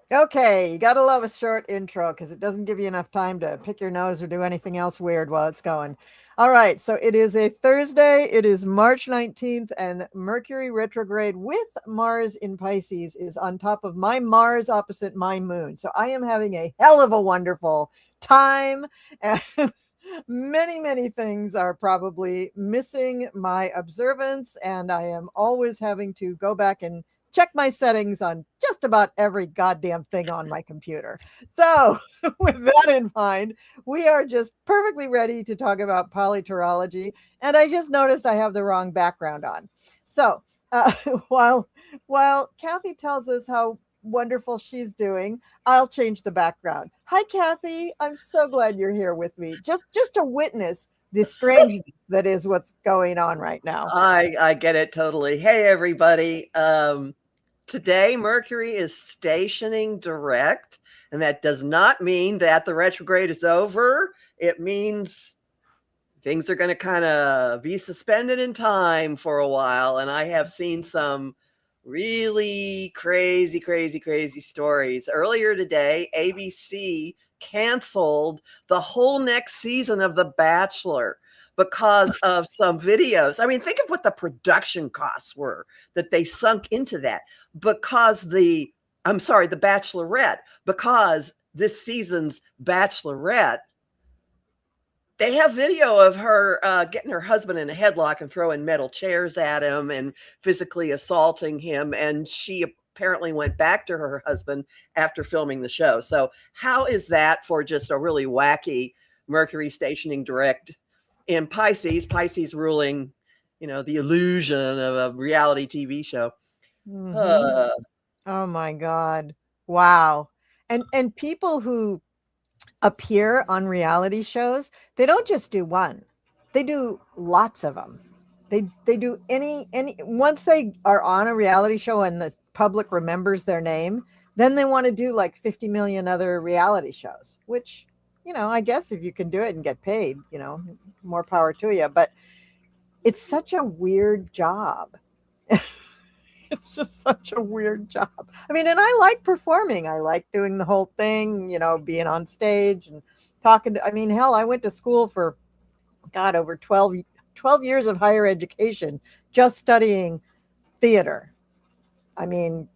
Okay, you gotta love a short intro because it doesn't give you enough time to pick your nose or do anything else weird while it's going. All right, so it is a Thursday. It is March 19th, and Mercury retrograde with Mars in Pisces is on top of my Mars opposite my moon. So I am having a hell of a wonderful time. And many, many things are probably missing my observance, and I am always having to go back and check my settings on just about every goddamn thing on my computer. So, with that in mind, we are just perfectly ready to talk about PoliTarology. And I just noticed I have the wrong background on. So, uh, while while Kathy tells us how wonderful she's doing, I'll change the background. Hi, Kathy. I'm so glad you're here with me. Just to witness the strangeness that is what's going on right now. I get it totally. Hey everybody. Today Mercury is stationing direct, and that does not mean that the retrograde is over. It means things are going to kind of be suspended in time for a while, and I have seen some really crazy stories. Earlier today, ABC canceled the whole next season of The Bachelor because of some videos. I mean, think of what the production costs were that they sunk into that because the Bachelorette, because this season's Bachelorette, they have video of her getting her husband in a headlock and throwing metal chairs at him and physically assaulting him. And she apparently went back to her husband after filming the show. So how is that for just a really wacky Mercury stationing direct in Pisces, Pisces ruling, the illusion of a reality TV show. Mhm. Oh my God. Wow. And people who appear on reality shows, they don't just do one. They do lots of them. They do any once they are on a reality show and the public remembers their name, then they want to do like 50 million other reality shows, which, I guess if you can do it and get paid, more power to you, but it's such a weird job. It's just such a weird job. I mean, and I like performing. I like doing the whole thing, being on stage and talking to, I mean, hell, I went to school for, God, over 12 years of higher education just studying theater. I mean,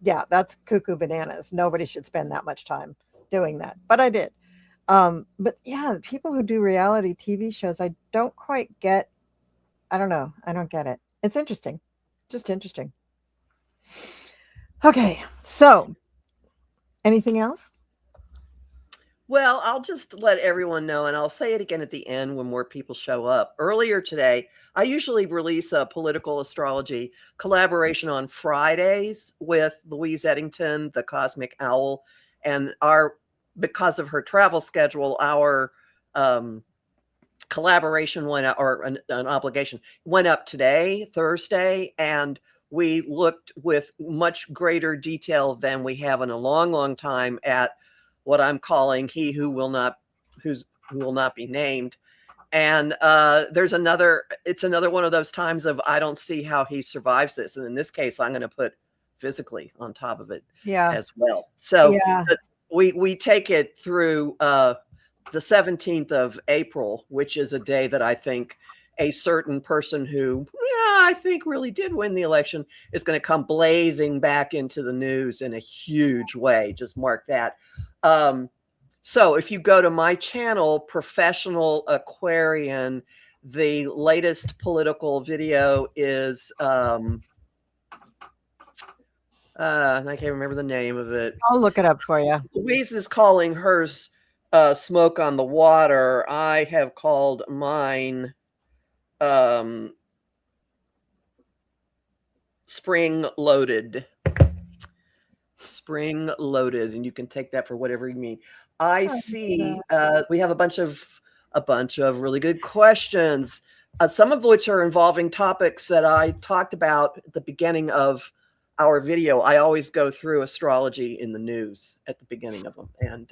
yeah, that's cuckoo bananas. Nobody should spend that much time doing that, but I did. But yeah, people who do reality TV shows, I don't quite get. I don't know. I don't get it. It's interesting. Just interesting. Okay, so anything else? Well, I'll just let everyone know, and I'll say it again at the end when more people show up. Earlier today, I usually release a political astrology collaboration on Fridays with Louise Eddington, the Cosmic Owl, and because of her travel schedule, our collaboration went up, or an obligation went up today, Thursday, and we looked with much greater detail than we have in a long time at what I'm calling he who will not be named. And it's another one of those times of I don't see how he survives this. And in this case, I'm going to put physically on top of it as well. So Yeah. we take it through the 17th of April, which is a day that I think a certain person who I think really did win the election is going to come blazing back into the news in a huge way. Just mark that. So if you go to my channel, Professional Aquarian, the latest political video is I can't remember the name of it. I'll look it up for you. Louise is calling hers Smoke on the Water. I have called mine Spring Loaded. Spring Loaded, and you can take that for whatever you mean. I see we have a bunch of really good questions, some of which are involving topics that I talked about at the beginning of our video. I always go through astrology in the news at the beginning of them, and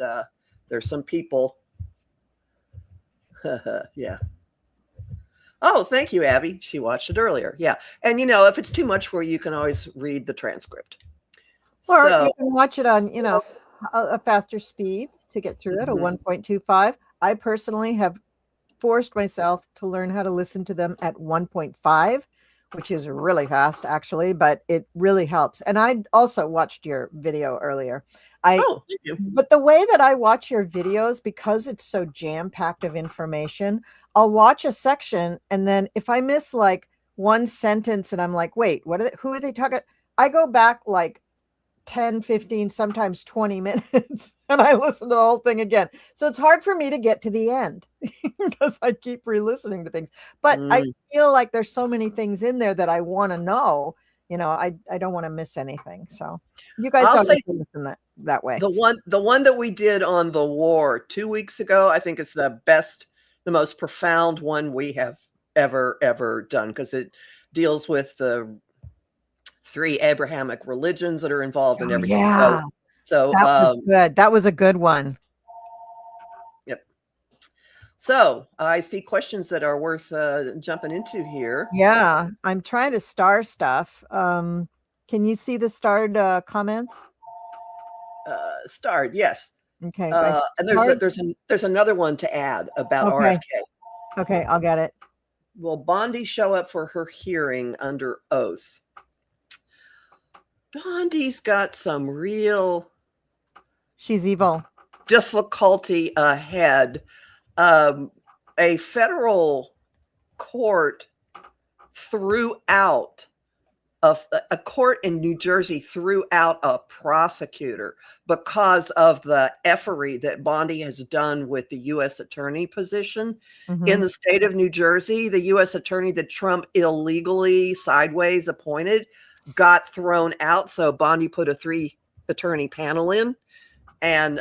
there's some people. Yeah. Oh, thank you, Abby. She watched it earlier. Yeah. And if it's too much for you, you can always read the transcript. Or So, you can watch it on, a faster speed to get through it, a 1.25. I personally have forced myself to learn how to listen to them at 1.5, which is really fast actually, but it really helps. And I also watched your video earlier. I oh, thank you. But the way that I watch your videos, because it's so jam-packed of information, I'll watch a section and then if I miss like one sentence and I'm like, wait, who are they talking? I go back like 10, 15, sometimes 20 minutes and I listen to the whole thing again. So it's hard for me to get to the end because I keep re-listening to things. But I feel like there's so many things in there that I want to know. I don't want to miss anything. So you guys don't have to listen that way. The one that we did on the war 2 weeks ago, I think is the best, the most profound one we have ever done, because it deals with the 3 Abrahamic religions that are involved in everything. Yeah. So that was good. That was a good one. Yep. So I see questions that are worth jumping into here. Yeah, I'm trying to star stuff. Can you see the starred comments? Starred, yes. Okay. And there's another one to add about RFK. Okay, I'll get it. Will Bondi show up for her hearing under oath? Bondi's got some real... She's evil. Difficulty ahead. A federal court threw out a court in New Jersey threw out a prosecutor because of the effery that Bondi has done with the U.S. attorney position in the state of New Jersey. The U.S. attorney that Trump illegally sideways appointed got thrown out. So Bondi put a 3-attorney panel in, and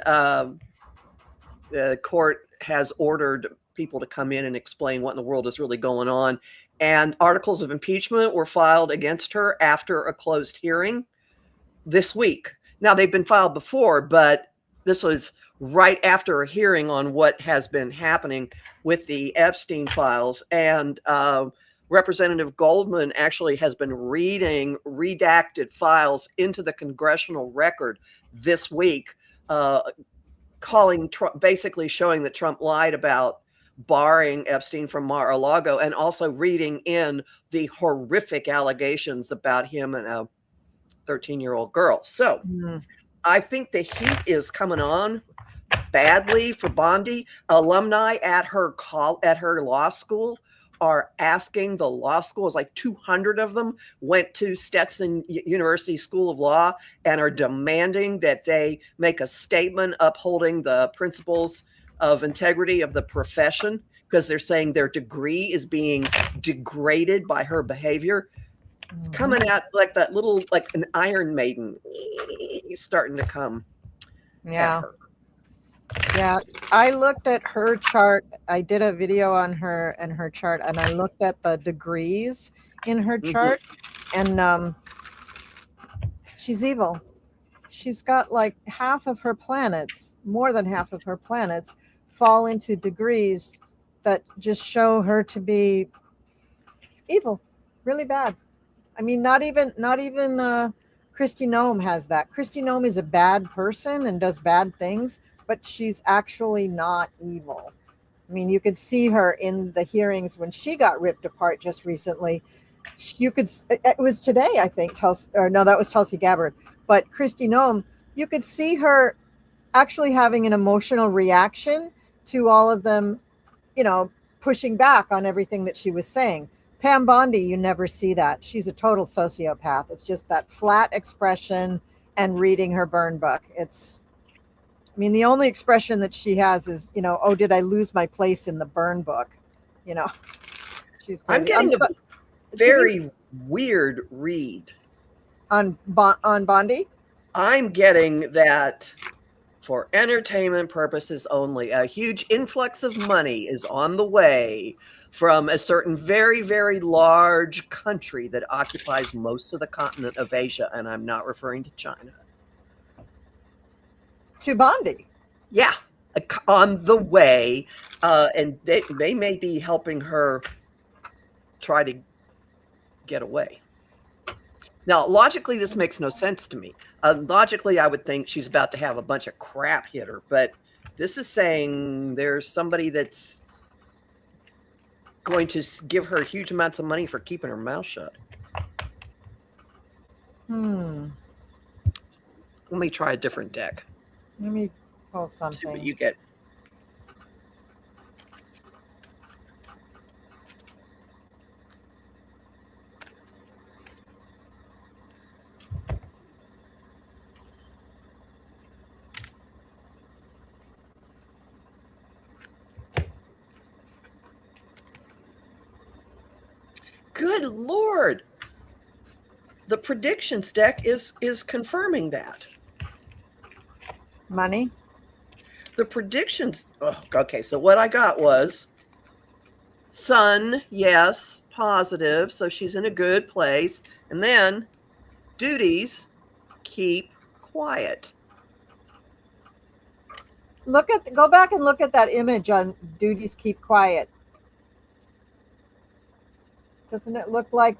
the court has ordered people to come in and explain what in the world is really going on. And articles of impeachment were filed against her after a closed hearing this week. Now, they've been filed before, but this was right after a hearing on what has been happening with the Epstein files. And Representative Goldman actually has been reading redacted files into the congressional record this week, calling Trump, basically showing that Trump lied about barring Epstein from Mar-a-Lago, and also reading in the horrific allegations about him and a 13-year-old girl. So I think the heat is coming on badly for Bondi. Alumni at her law school are asking the law school, it's like 200 of them went to Stetson University School of Law and are demanding that they make a statement upholding the principles of integrity of the profession, because they're saying their degree is being degraded by her behavior. It's coming out like that little, like an Iron Maiden. He's starting to come. Yeah. Yeah. I looked at her chart. I did a video on her and her chart, and I looked at the degrees in her chart, and she's evil. She's got like half of her planets, more than half of her planets, fall into degrees that just show her to be evil, really bad. I mean, not even Kristi Noem has that. Kristi Noem is a bad person and does bad things, but she's actually not evil. I mean, you could see her in the hearings when she got ripped apart just recently. It was today, I think, that was Tulsi Gabbard. But Kristi Noem, you could see her actually having an emotional reaction to all of them, pushing back on everything that she was saying. Pam Bondi, you never see that. She's a total sociopath. It's just that flat expression and reading her burn book. The only expression that she has is, oh, did I lose my place in the burn book? She's crazy. I'm getting a very weird read. On Bondi? I'm getting that for entertainment purposes only, a huge influx of money is on the way from a certain very, very large country that occupies most of the continent of Asia, and I'm not referring to China. To Bondi? Yeah, on the way, and they may be helping her try to get away. Now, logically, this makes no sense to me. Logically, I would think she's about to have a bunch of crap hit her, but this is saying there's somebody that's going to give her huge amounts of money for keeping her mouth shut. Let me try a different deck. Let me pull something. See what you get. Good Lord. The predictions deck is confirming that. Money? The predictions. Oh, okay, so what I got was Sun, yes, positive. So she's in a good place. And then duties, keep quiet. Go back and look at that image on duties, keep quiet. Doesn't it look like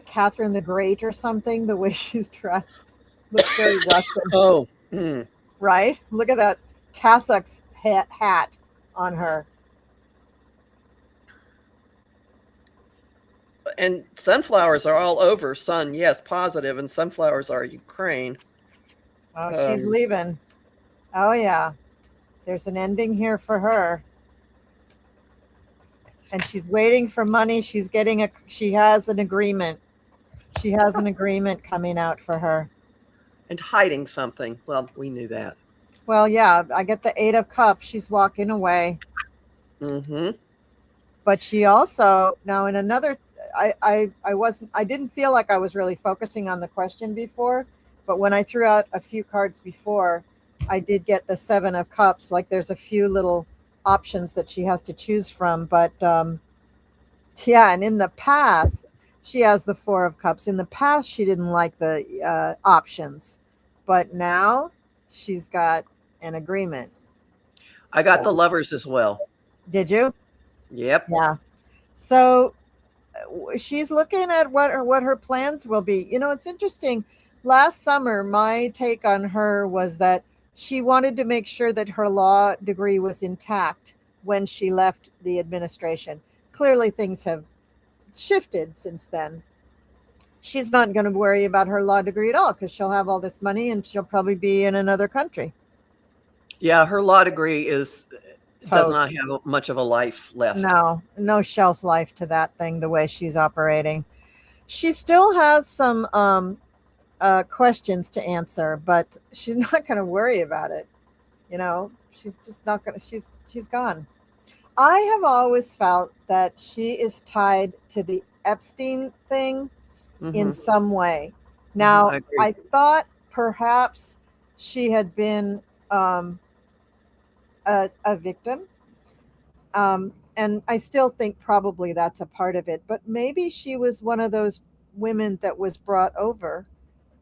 Catherine the Great or something? The way she's dressed looks very Russian. Oh, right. Look at that Kazakh's hat on her. And sunflowers are all over. Sun, yes, positive, and sunflowers are Ukraine. Oh, she's leaving. Oh yeah, there's an ending here for her. And she's waiting for money. She has an agreement. She has an agreement coming out for her. And hiding something. Well, we knew that. Well, yeah, I get the 8 of Cups. She's walking away. But she also, now in another, I didn't feel like I was really focusing on the question before, but when I threw out a few cards before, I did get the 7 of Cups. Like there's a few little options that she has to choose from, but yeah, and in the past she has the 4 of Cups. In the past she didn't like the options, but now she's got an agreement. I got the Lovers as well. Did you? Yep. Yeah. So she's looking at what her plans will be. You know, it's interesting. Last summer my take on her was that she wanted to make sure that her law degree was intact when she left the administration. Clearly, things have shifted since then. She's not going to worry about her law degree at all because she'll have all this money and she'll probably be in another country. Yeah, her law degree does not have much of a life left. No shelf life to that thing the way she's operating. She still has some questions to answer, but she's not going to worry about it. You know, she's just not going to, she's gone. I have always felt that she is tied to the Epstein thing in some way. Now, I thought perhaps she had been a victim. And I still think probably that's a part of it, but maybe she was one of those women that was brought over.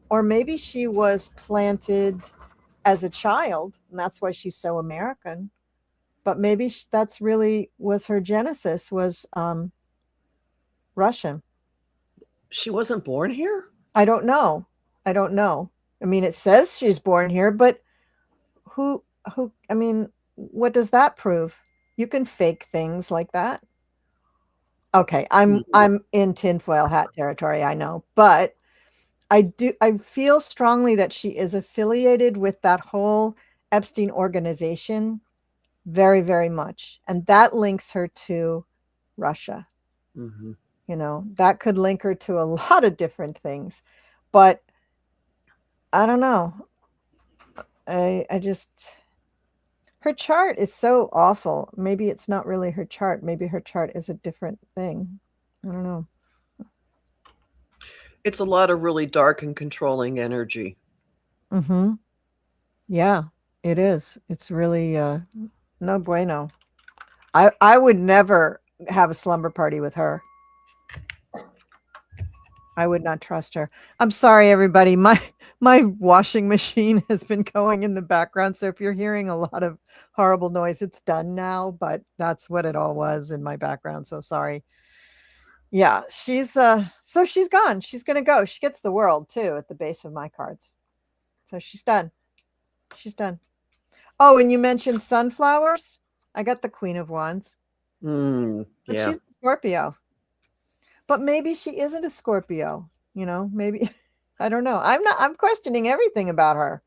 Or maybe she was planted as a child, and that's why she's so American. But maybe that's really was her genesis, was Russian. She wasn't born here? I don't know. I mean, it says she's born here, but who, I mean, what does that prove? You can fake things like that. Okay, I'm in tinfoil hat territory, I know, but I feel strongly that she is affiliated with that whole Epstein organization very, very much. And that links her to Russia. You know, that could link her to a lot of different things. But I don't know. I just, her chart is so awful. Maybe it's not really her chart. Maybe her chart is a different thing. I don't know. It's a lot of really dark and controlling energy. Yeah, it is. It's really no bueno. I would never have a slumber party with her. I would not trust her. I'm sorry, everybody. My washing machine has been going in the background. So if you're hearing a lot of horrible noise, it's done now, but that's what it all was in my background. So sorry. Yeah, so she's gone. She's gonna go. She gets the world too at the base of my cards. So she's done. She's done. Oh, and you mentioned sunflowers. I got the Queen of Wands. But Yeah. she's a Scorpio. But maybe she isn't a Scorpio. Maybe I don't know. I'm questioning everything about her.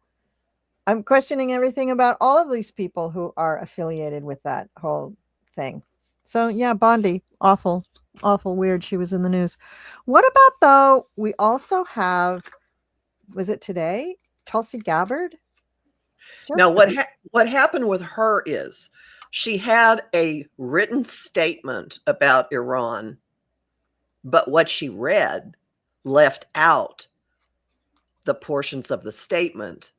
I'm questioning everything about all of these people who are affiliated with that whole thing. So yeah, Bondi, awful, awful weird. She was in the news. What about though? We also have, was it today? Tulsi Gabbard. Now, what happened with her is she had a written statement about Iran, but what she read left out the portions of the statement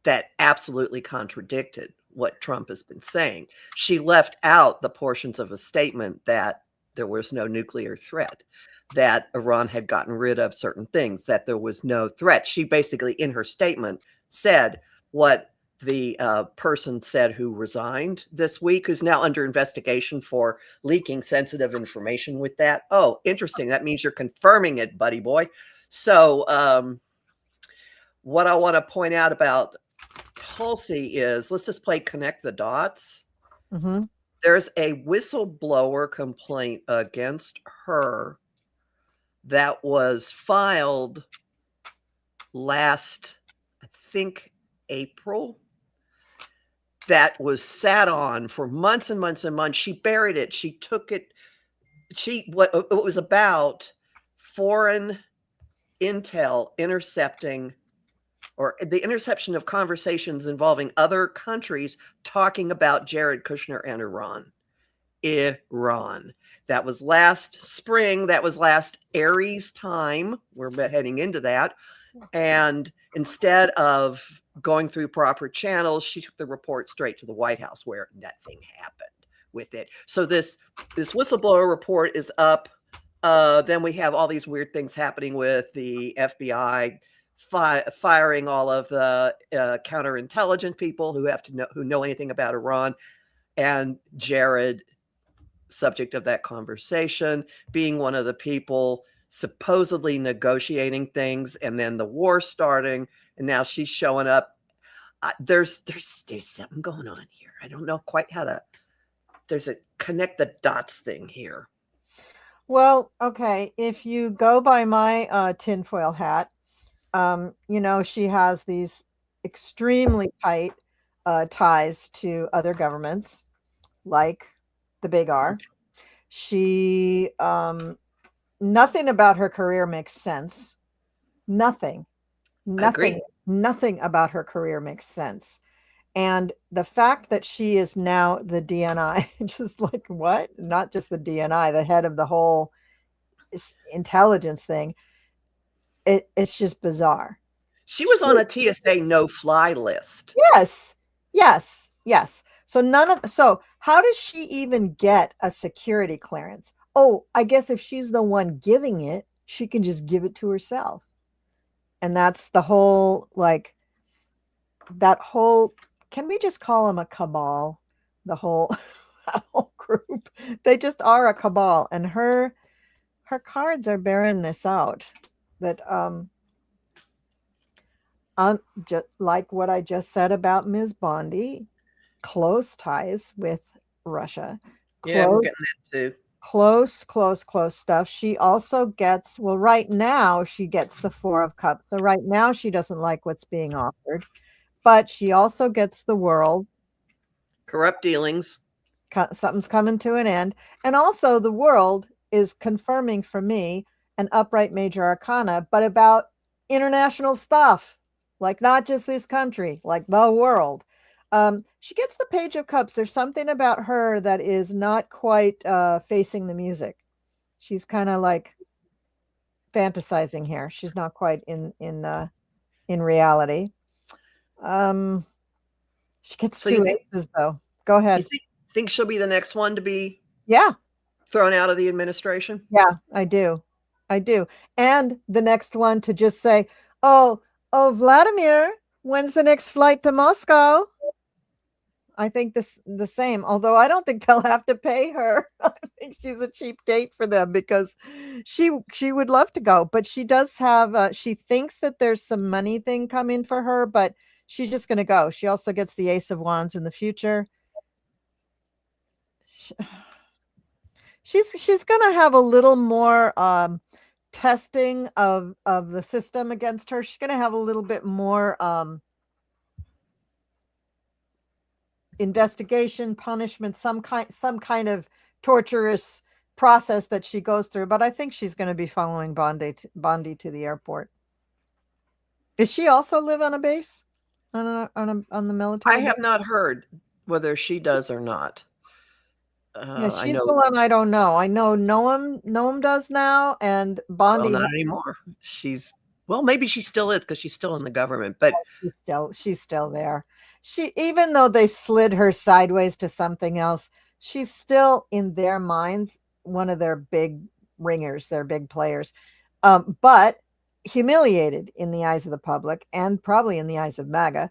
that absolutely contradicted what Trump has been saying. She left out the portions of a statement that there was no nuclear threat, that Iran had gotten rid of certain things, that there was no threat. She basically, in her statement, said what the person said who resigned this week, who's now under investigation for leaking sensitive information with that. Oh, interesting. That means you're confirming it, buddy boy. So what I want to point out about Tulsi is, let's just play connect the dots. Mm-hmm. There's a whistleblower complaint against her that was filed last, I think, April, that was sat on for months and months and months. She buried it. She took it. What it was about foreign intel intercepting, or the interception of conversations involving other countries talking about Jared Kushner and Iran. That was last spring. That was last Aries time. We're heading into that. And instead of going through proper channels, she took the report straight to the White House, where nothing happened with it. So this whistleblower report is up. Then we have all these weird things happening with the FBI firing all of the counterintelligence people who know anything about Iran, and Jared, subject of that conversation, being one of the people supposedly negotiating things, and then the war starting, and now she's showing up. There's something going on here. I don't know quite how to. There's a connect the dots thing here. Well, okay. If you go by my tinfoil hat, she has these extremely tight ties to other governments, like the Big R. She, nothing about her career makes sense. Nothing about her career makes sense. And the fact that she is now the DNI, just like what? Not just the DNI, the head of the whole intelligence thing. It's just bizarre. She was on a TSA no-fly list. Yes. So how does she even get a security clearance? Oh, I guess if she's the one giving it, she can just give it to herself. And that's the whole, can we just call them a cabal? The whole, that whole group. They just are a cabal. And her cards are bearing this out. That, just like what I just said about Ms. Bondi, close ties with Russia. Yeah, we're getting that too. Close stuff. She also gets, well, right now she gets the Four of Cups. So right now she doesn't like what's being offered, but she also gets the world. Corrupt dealings. Something's coming to an end. And also the world is confirming for me an upright major arcana, but about international stuff, like not just this country, like the world. She gets the Page of Cups. There's something about her that is not quite facing the music. She's kind of like fantasizing here. She's not quite in reality. She gets two aces though. Go ahead. You think she'll be the next one to be thrown out of the administration? Yeah, I do. And the next one to just say, oh, Vladimir, when's the next flight to Moscow? I think the same, although I don't think they'll have to pay her. I think she's a cheap date for them because she would love to go, but she does have she thinks that there's some money thing coming for her, but she's just going to go. She also gets the Ace of Wands in the future. She's going to have a little more testing of the system against her. She's going to have a little bit more investigation, punishment, some kind of torturous process that she goes through. But I think she's going to be following Bondi to the airport. Does she also live on a base on the military? I have not heard whether she does or not. Yeah, she's the one I don't know. I know Noam does now, and Bondi not anymore. Maybe she still is because she's still in the government, but she's still there. Even though they slid her sideways to something else, she's still in their minds one of their big ringers, their big players, but humiliated in the eyes of the public and probably in the eyes of MAGA.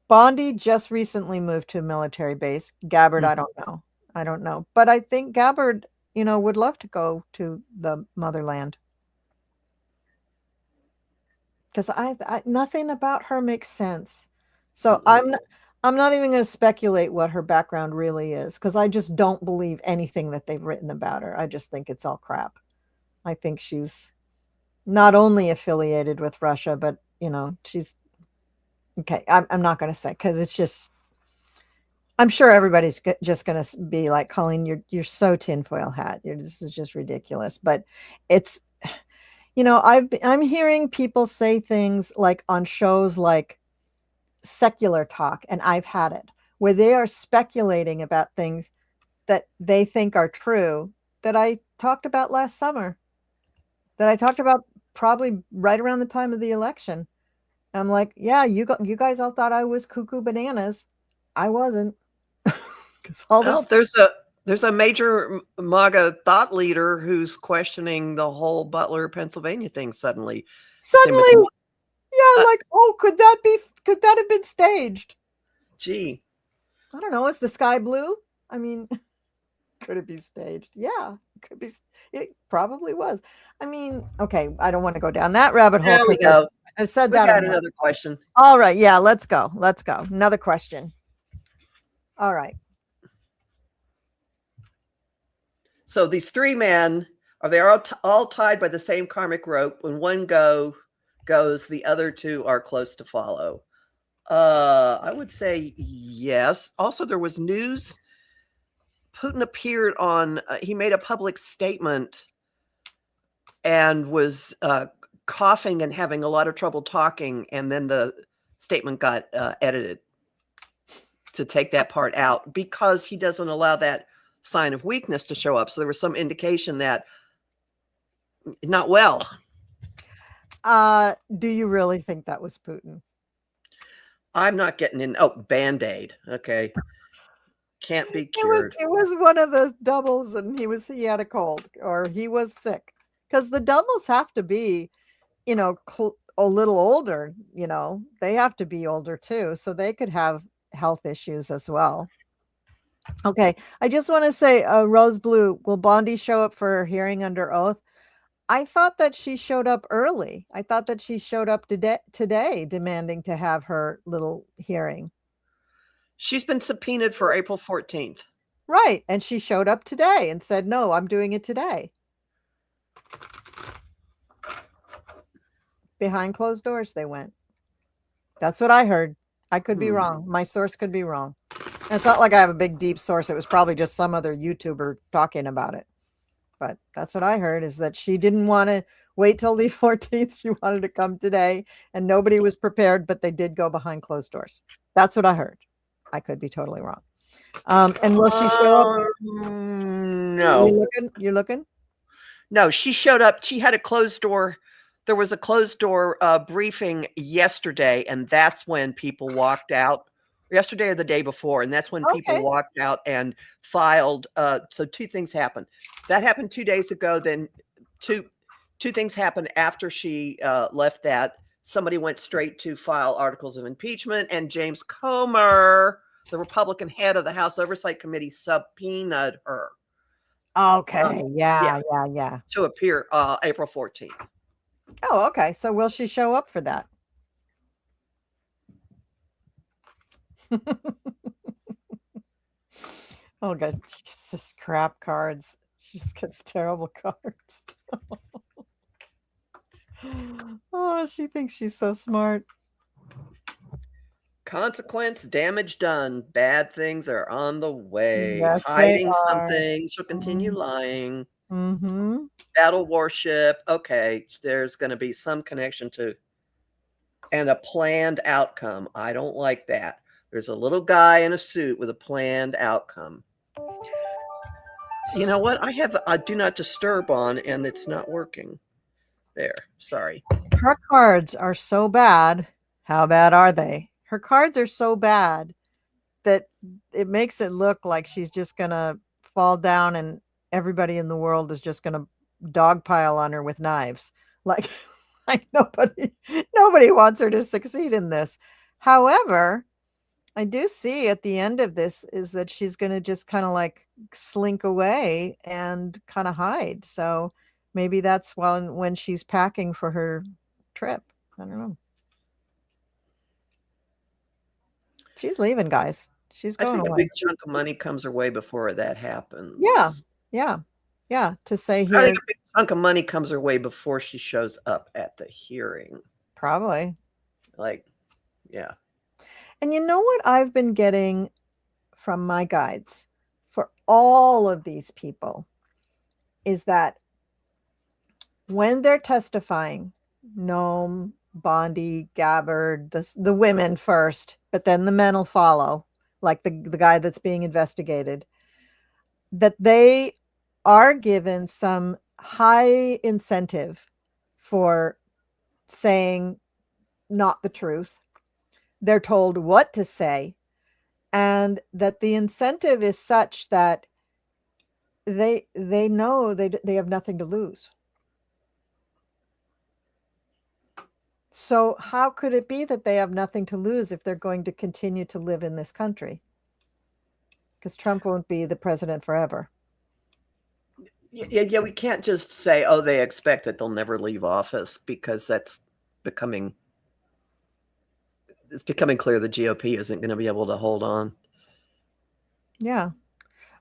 Bondi just recently moved to a military base. Gabbard, I don't know, but I think Gabbard, would love to go to the motherland. Because I nothing about her makes sense. So I'm not even going to speculate what her background really is, because I just don't believe anything that they've written about her. I just think it's all crap. I think she's not only affiliated with Russia, but she's okay. I'm not going to say, because it's just, I'm sure everybody's just going to be like, Colleen, you're so tinfoil hat. This is just ridiculous. But it's, I'm hearing people say things like on shows like Secular Talk, and I've had it, where they are speculating about things that they think are true that I talked about last summer, that I talked about probably right around the time of the election. And I'm like, yeah, you guys all thought I was cuckoo bananas. I wasn't. There's a major MAGA thought leader who's questioning the whole Butler, Pennsylvania thing suddenly. Yeah, like, oh, could that have been staged? Gee. I don't know. Is the sky blue? I mean, could it be staged? Yeah, it could be. It probably was. I mean, okay, I don't want to go down that rabbit hole. There we go. I've said that. Got another question. All right, yeah, let's go. Another question. All right. So these three men, they're all tied by the same karmic rope. When one goes, the other two are close to follow. I would say yes. Also, there was news. Putin appeared on, he made a public statement and was coughing and having a lot of trouble talking. And then the statement got edited to take that part out because he doesn't allow that sign of weakness to show up. So there was some indication that not well. Do you really think that was Putin? I'm not getting in. Oh, Band-Aid. Okay. Can't be cured. It was one of those doubles, and he had a cold, or he was sick, because the doubles have to be, a little older, they have to be older too. So they could have health issues as well. Okay. I just want to say, Rose Blue, will Bondi show up for her hearing under oath? I thought that she showed up early. I thought that she showed up today demanding to have her little hearing. She's been subpoenaed for April 14th. Right. And she showed up today and said, no, I'm doing it today. Behind closed doors they went. That's what I heard. I could be wrong. My source could be wrong. And it's not like I have a big, deep source. It was probably just some other YouTuber talking about it. But that's what I heard, is that she didn't want to wait till the 14th. She wanted to come today, and nobody was prepared, but they did go behind closed doors. That's what I heard. I could be totally wrong. And will she show up? No. You're looking? No, she showed up. She had a closed door. There was a closed door briefing yesterday, and that's when people walked out. Yesterday or the day before, and that's when people walked out and filed. So two things happened. That happened 2 days ago. Then two things happened after she left that somebody went straight to file articles of impeachment, and James Comer, the Republican head of the House Oversight Committee, subpoenaed her. Okay. Yeah. To appear April 14th. Oh, okay. So will she show up for that? Oh, God. She gets just crap cards. She just gets terrible cards. Oh, she thinks she's so smart. Consequence, damage done. Bad things are on the way. Yes, Hiding they are. something. She'll continue lying. Mm-hmm. Battle warship. Okay, there's going to be some connection to and a planned outcome. I don't like that. There's a little guy in a suit with a planned outcome. You know what? I have a do not disturb on, and it's not working. There. Sorry. Her cards are so bad. How bad are they? Her cards are so bad that it makes it look like she's just going to fall down and everybody in the world is just going to dogpile on her with knives. Like, like nobody wants her to succeed in this. However, I do see at the end of this is that she's going to just kind of like slink away and kind of hide. So maybe that's when she's packing for her trip. I don't know. She's leaving, guys. She's I going think a away. big chunk of money comes her way before that happens. Yeah. To say I here, think a big chunk of money comes her way before she shows up at the hearing. probably. Like, yeah. And you know what I've been getting from my guides for all of these people is that when they're testifying, Noam, Bondi, Gabbard, the women first, but then the men will follow, like the guy that's being investigated, that they are given some high incentive for saying not the truth. They're told what to say, and that the incentive is such that they know they have nothing to lose. So how could it be that they have nothing to lose if they're going to continue to live in this country? Because Trump won't be the president forever. Yeah, we can't just say, oh, they expect that they'll never leave office, because it's becoming clear the GOP isn't going to be able to hold on. Yeah.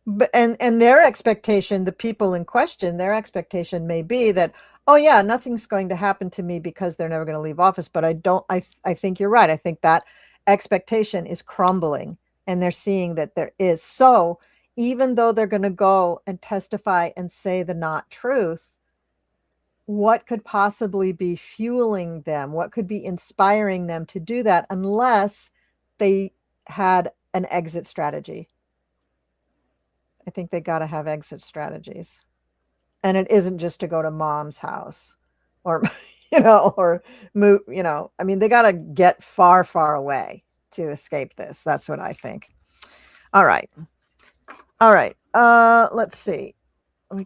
But and their expectation, the people in question, their expectation may be that, oh yeah, nothing's going to happen to me because they're never going to leave office. But I think you're right. I think that expectation is crumbling, and they're seeing that there is. So even though they're going to go and testify and say the not truth, what could possibly be fueling them? What could be inspiring them to do that unless they had an exit strategy? I think they got to have exit strategies. And it isn't just to go to mom's house or, or move, I mean, they got to get far, far away to escape this. That's what I think. All right. Let's see. We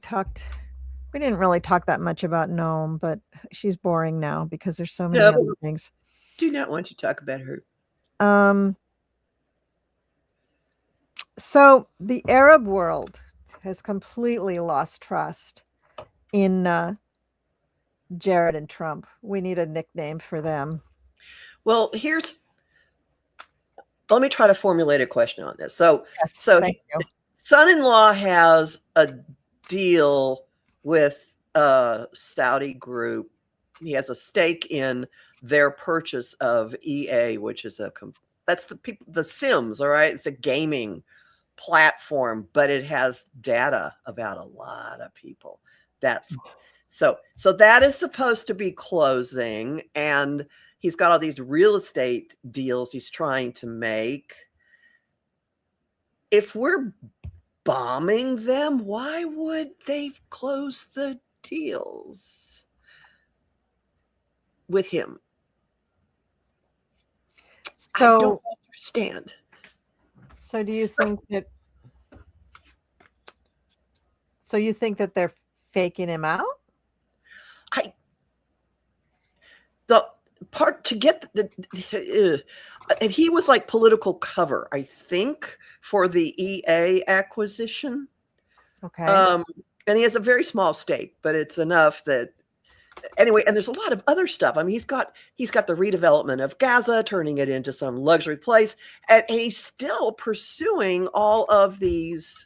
didn't really talk that much about Noam, but she's boring now because there's so many other things. Do not want to talk about her. So the Arab world has completely lost trust in Jared and Trump. We need a nickname for them. Well, let me try to formulate a question on this. So thank you. Son-in-law has a deal with a Saudi group. He has a stake in their purchase of EA, which is that's the Sims, all right? It's a gaming platform, but it has data about a lot of people. So that is supposed to be closing, and he's got all these real estate deals he's trying to make. If we're bombing them, why would they close the deals with him? I don't understand. So do you think that? So you think that they're faking him out? part to get and he was like political cover, I think, for the EA acquisition. Okay. And he has a very small stake, but it's enough that anyway. And there's a lot of other stuff. I mean, he's got the redevelopment of Gaza, turning it into some luxury place, and he's still pursuing all of these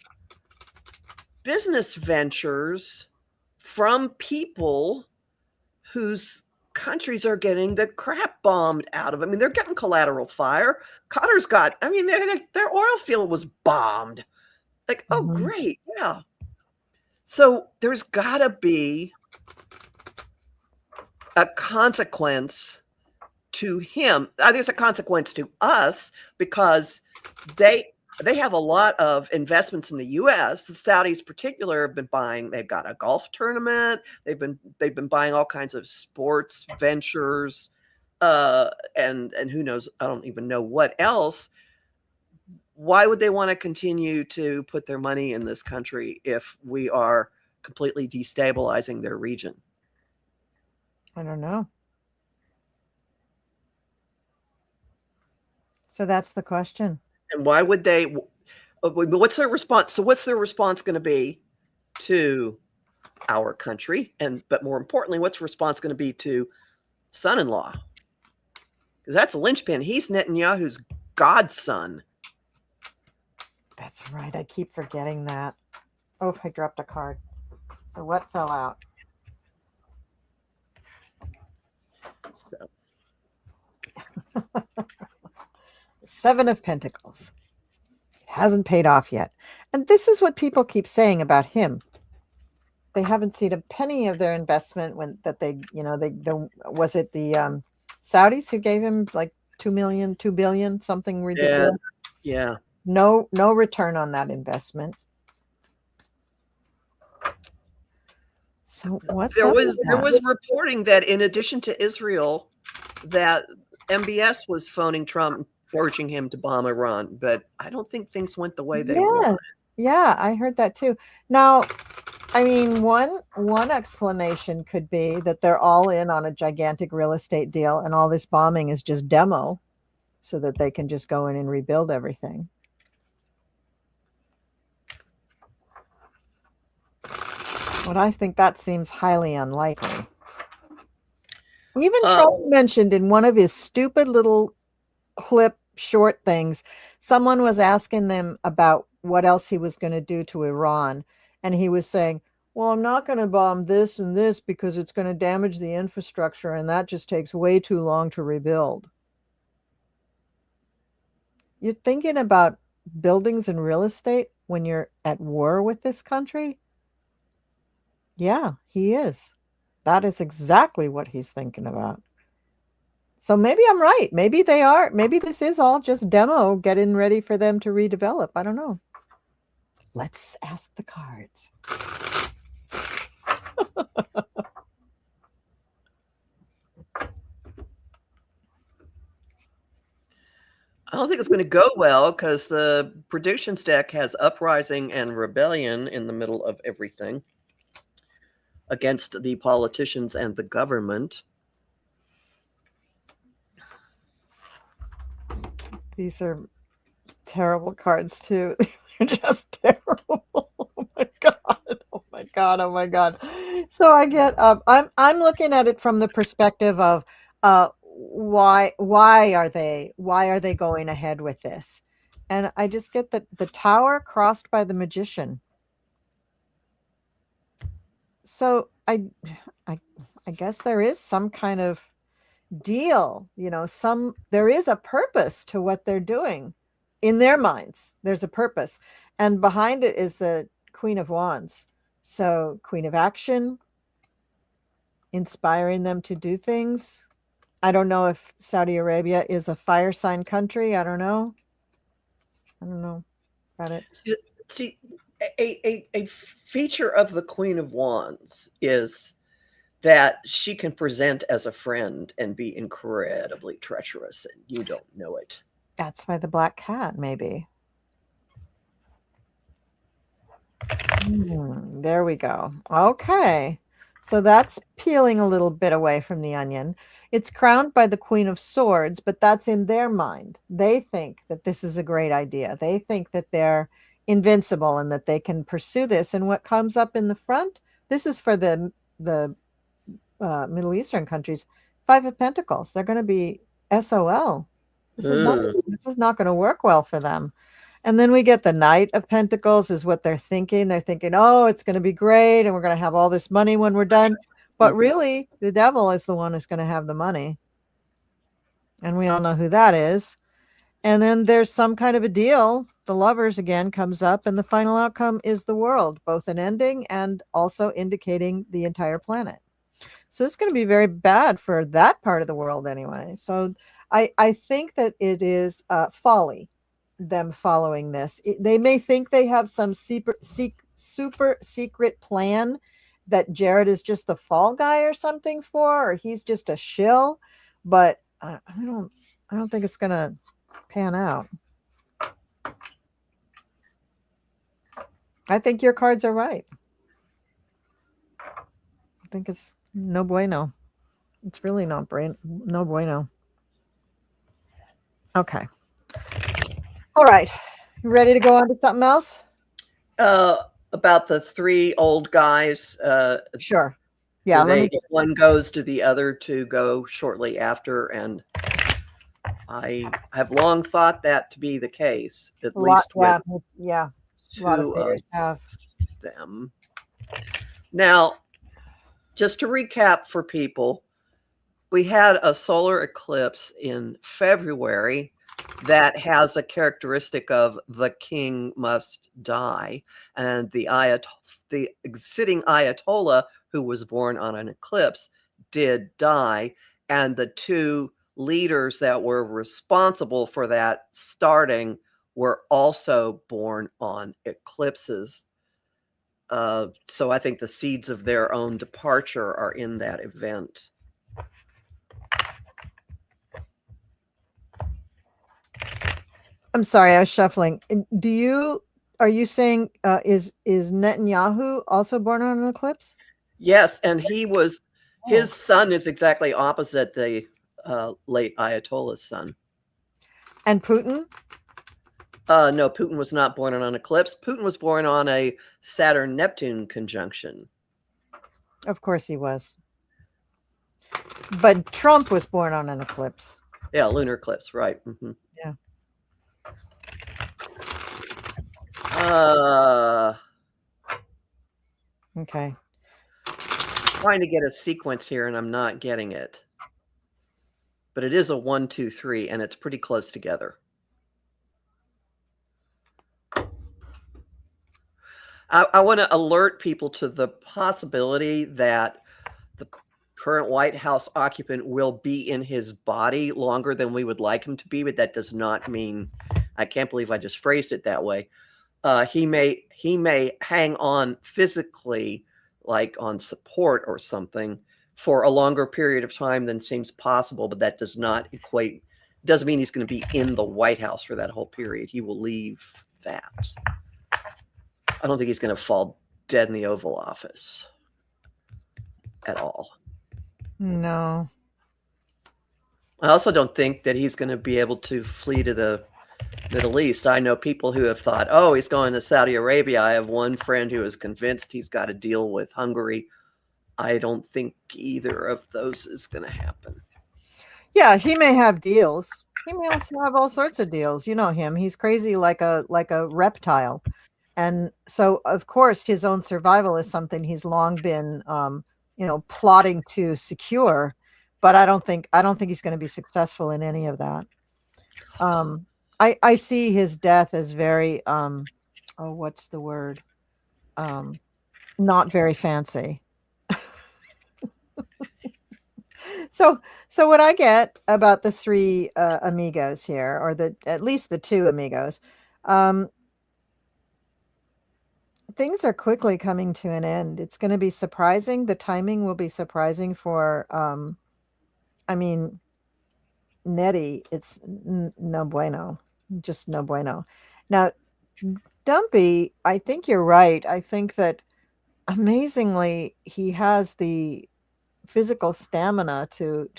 business ventures from people whose countries are getting the crap bombed out of. I mean, they're getting collateral fire. Qatar's got, I mean, their oil field was bombed. Like, oh, great. Yeah. So there's got to be a consequence to him. There's a consequence to us because they have a lot of investments in the U.S. The Saudis, particular, have been buying. They've got a golf tournament. They've been buying all kinds of sports ventures, and who knows? I don't even know what else. Why would they want to continue to put their money in this country if we are completely destabilizing their region? I don't know. So that's the question. And why would they? What's their response? So what's their response going to be to our country? But more importantly, what's the response going to be to son-in-law? Because that's a linchpin. He's Netanyahu's godson. That's right. I keep forgetting that. Oh, I dropped a card. So what fell out? So. 7 of Pentacles. It hasn't paid off yet. And this is what people keep saying about him. They haven't seen a penny of their investment was it the Saudis who gave him like 2 billion, something ridiculous. Yeah. No return on that investment. So what's there was reporting that in addition to Israel, that MBS was phoning Trump, urging him to bomb Iran, but I don't think things went the way they wanted. Yeah, I heard that too. Now, I mean, one explanation could be that they're all in on a gigantic real estate deal, and all this bombing is just demo, so that they can just go in and rebuild everything. But I think that seems highly unlikely. Even Trump mentioned in one of his stupid little clip short things, someone was asking them about what else he was going to do to Iran. And he was saying, well, I'm not going to bomb this and this because it's going to damage the infrastructure. And that just takes way too long to rebuild. You're thinking about buildings and real estate when you're at war with this country? Yeah, he is. That is exactly what he's thinking about. So maybe I'm right. Maybe they are. Maybe this is all just demo, getting ready for them to redevelop. I don't know. Let's ask the cards. I don't think it's going to go well because the predictions deck has uprising and rebellion in the middle of everything against the politicians and the government. These are terrible cards too. They're just terrible. Oh my god. Oh my god. Oh my god. So I get I'm looking at it from the perspective of why are they going ahead with this? And I just get the Tower crossed by the Magician. So I guess there is some kind of deal, there is a purpose to what they're doing in their minds. There's a purpose, and behind it is the Queen of Wands. So Queen of Action, inspiring them to do things. I don't know if Saudi Arabia is a fire sign country. I don't know about it. See, a feature of the Queen of Wands is that she can present as a friend and be incredibly treacherous, and you don't know it. That's why the black cat, maybe. There we go. Okay. So that's peeling a little bit away from the onion. It's crowned by the Queen of Swords, but that's in their mind. They think that this is a great idea. They think that they're invincible and that they can pursue this. And what comes up in the front, this is for the Middle Eastern countries, Five of Pentacles. They're going to be SOL. This is not going to work well for them. And then we get the Knight of Pentacles is what they're thinking. They're thinking, oh, it's going to be great. And we're going to have all this money when we're done. But really, the devil is the one who's going to have the money. And we all know who that is. And then there's some kind of a deal. The Lovers again comes up. And the final outcome is the World, both an ending and also indicating the entire planet. So it's going to be very bad for that part of the world anyway. So I think that it is folly, them following this. They may think they have some super secret plan that Jared is just the fall guy or something for, or he's just a shill, but I don't think it's going to pan out. I think your cards are right. I think it's no bueno. It's really no bueno. Okay. All right. You ready to go on to something else? About the three old guys. Sure. Yeah. If one goes, do the other two go shortly after? And I have long thought that to be the case. At least with yeah. A lot of players have them. Now, just to recap for people, we had a solar eclipse in February that has a characteristic of the king must die. And the sitting Ayatollah, who was born on an eclipse, did die. And the two leaders that were responsible for that starting were also born on eclipses. So I think the seeds of their own departure are in that event. I'm sorry, I was shuffling. Are you saying is Netanyahu also born on an eclipse? Yes, and his son is exactly opposite the late Ayatollah's son. And Putin? No, Putin was not born on an eclipse. Putin was born on a Saturn-Neptune conjunction. Of course he was. But Trump was born on an eclipse. Yeah, lunar eclipse, right. Mm-hmm. Yeah. Okay. Trying to get a sequence here, and I'm not getting it. But it is a 1, 2, 3, and it's pretty close together. I want to alert people to the possibility that the current White House occupant will be in his body longer than we would like him to be, but that does not mean, I can't believe I just phrased it that way. He may hang on physically, like on support or something, for a longer period of time than seems possible, but that does not equate, doesn't mean he's going to be in the White House for that whole period. He will leave that. I don't think he's going to fall dead in the Oval Office at all. No. I also don't think that he's going to be able to flee to the Middle East. I know people who have thought, oh, he's going to Saudi Arabia. I have one friend who is convinced he's got to deal with Hungary. I don't think either of those is going to happen. Yeah, he may have deals. He may also have all sorts of deals. You know him. He's crazy like a reptile. And so, of course, his own survival is something he's long been, plotting to secure. But I don't think he's going to be successful in any of that. I see his death as very, what's the word? Not very fancy. So what I get about the three amigos here, or at least the two amigos, things are quickly coming to an end. It's going to be surprising. The timing will be surprising for, Nettie. It's no bueno, just no bueno. Now, Dumpy, I think you're right. I think that amazingly, he has the physical stamina to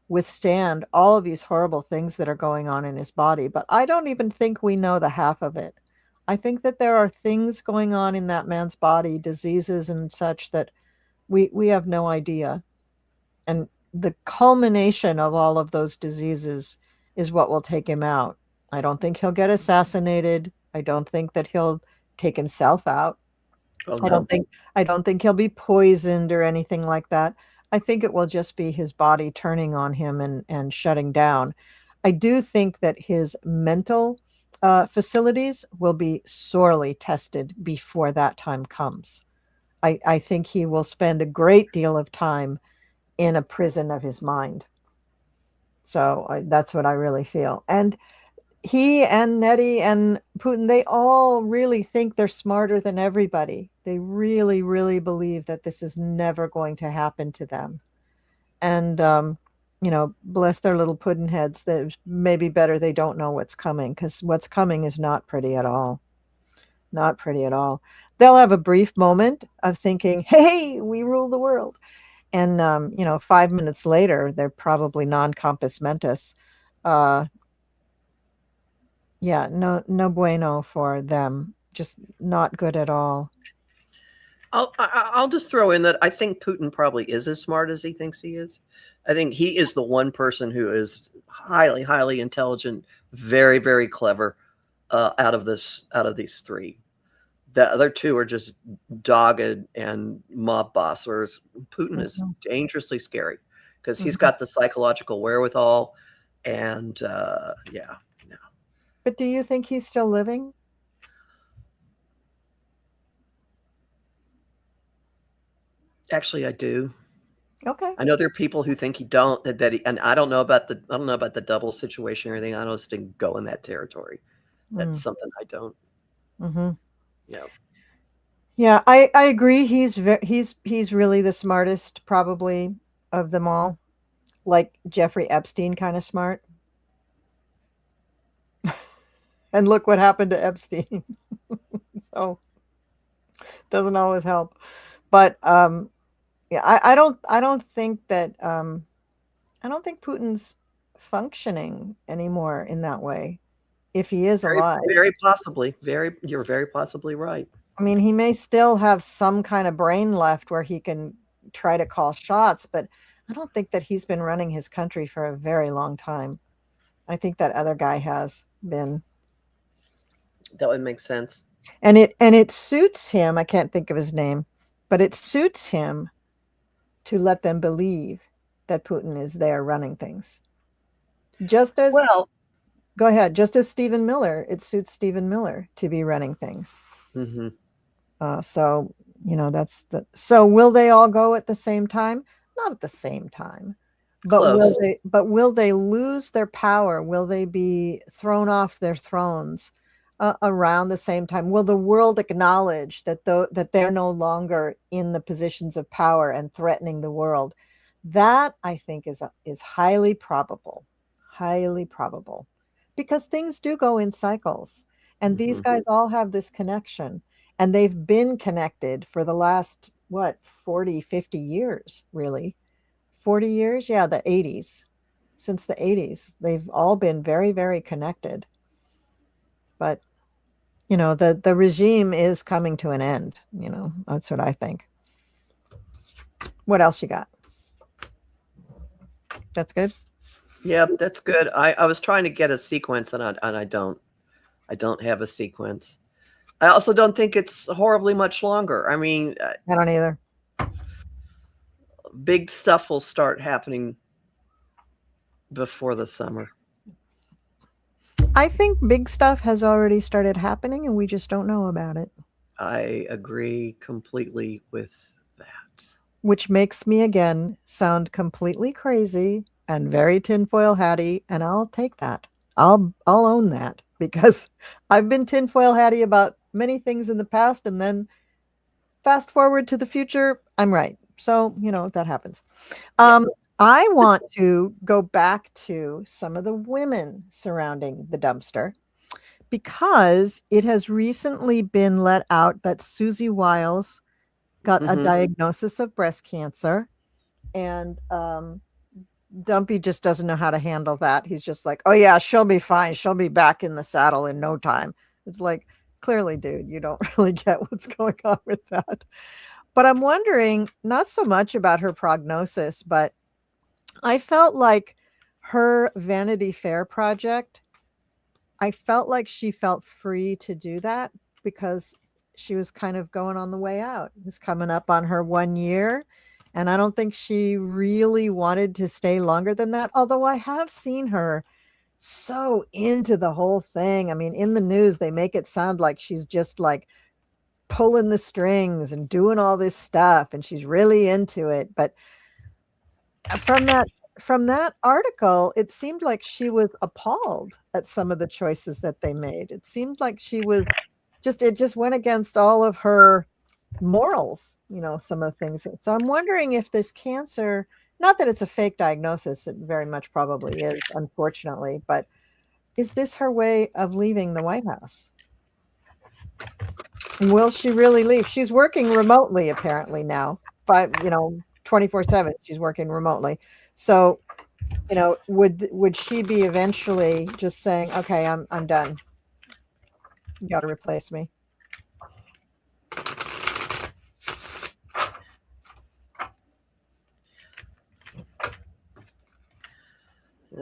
withstand all of these horrible things that are going on in his body. But I don't even think we know the half of it. I think that there are things going on in that man's body, diseases and such, that we have no idea. And the culmination of all of those diseases is what will take him out. I don't think he'll get assassinated. I don't think that he'll take himself out. Oh I no. don't think he'll be poisoned or anything like that. I think it will just be his body turning on him and shutting down. I do think that his mental facilities will be sorely tested before that time comes. I think he will spend a great deal of time in a prison of his mind. So that's what I really feel. And he and Nettie and Putin, they all really think they're smarter than everybody. They really, really believe that this is never going to happen to them. And, bless their little pudding heads. That maybe better they don't know what's coming, because what's coming is not pretty at all. Not pretty at all. They'll have a brief moment of thinking, hey, we rule the world. And, 5 minutes later, they're probably non compos mentis. Yeah, no bueno for them. Just not good at all. I'll just throw in that I think Putin probably is as smart as he thinks he is. I think he is the one person who is highly, highly intelligent, very, very clever out of these three. The other two are just dogged and mob boss, whereas Putin is dangerously scary because he's got the psychological wherewithal. And yeah, no. But do you think he's still living? Actually, I do. Okay. I know there are people who think he don't, and I don't know about the double situation or anything. I don't just didn't go in that territory. That's something I don't. Mm-hmm. Yeah. Yeah, I agree. He's really the smartest, probably, of them all. Like Jeffrey Epstein kind of smart. And look what happened to Epstein. So doesn't always help. But yeah, I don't think that I don't think Putin's functioning anymore in that way, if he is Very, alive. very possibly. You're very possibly right. I mean, he may still have some kind of brain left where he can try to call shots, but I don't think that he's been running his country for a very long time. I think that other guy has been. That would make sense. And it suits him, I can't think of his name, but it suits him to let them believe that Putin is there running things. Just as Well, Go ahead. Just as Stephen Miller, it suits Stephen Miller to be running things. mm-hmm. So, so will they all go at the same time? Not at the same time. But Close. will they lose their power? Will they be thrown off their thrones around the same time? Will the world acknowledge that that they're no longer in the positions of power and threatening the world? That, I think, is highly probable. Highly probable. Because things do go in cycles. And these guys all have this connection. And they've been connected for the last, 40, 50 years, really. 40 years? Yeah, the 80s. Since the 80s, they've all been very, very connected. But, the regime is coming to an end. That's what I think. What else you got? That's good? Yeah, that's good. I was trying to get a sequence, and I don't have a sequence. I also don't think it's horribly much longer. I mean, I don't either. Big stuff will start happening before the summer. I think big stuff has already started happening, and we just don't know about it. I agree completely with that. Which makes me, again, sound completely crazy and very tinfoil hatty, and I'll take that. I'll own that, because I've been tinfoil hatty about many things in the past, and then fast forward to the future, I'm right. So, that happens. I want to go back to some of the women surrounding the dumpster, because it has recently been let out that Susie Wiles got a diagnosis of breast cancer, and Dumpy just doesn't know how to handle that. He's just like, oh yeah, she'll be fine. She'll be back in the saddle in no time. It's like, clearly, dude, you don't really get what's going on with that. But I'm wondering, not so much about her prognosis, but I felt like her Vanity Fair project, I felt like she felt free to do that because she was kind of going on the way out. It was coming up on her 1 year, and I don't think she really wanted to stay longer than that, although I have seen her so into the whole thing. I mean, in the news, they make it sound like she's just like pulling the strings and doing all this stuff, and she's really into it. But from that article, it seemed like she was appalled at some of the choices that they made. It seemed like she was it just went against all of her morals, some of the things. So I'm wondering if this cancer, not that it's a fake diagnosis, it very much probably is, unfortunately, but is this her way of leaving the White House? And will she really leave? She's working remotely apparently now, 24/7. She's working remotely. So, would she be eventually just saying, "Okay, I'm done. You got to replace me."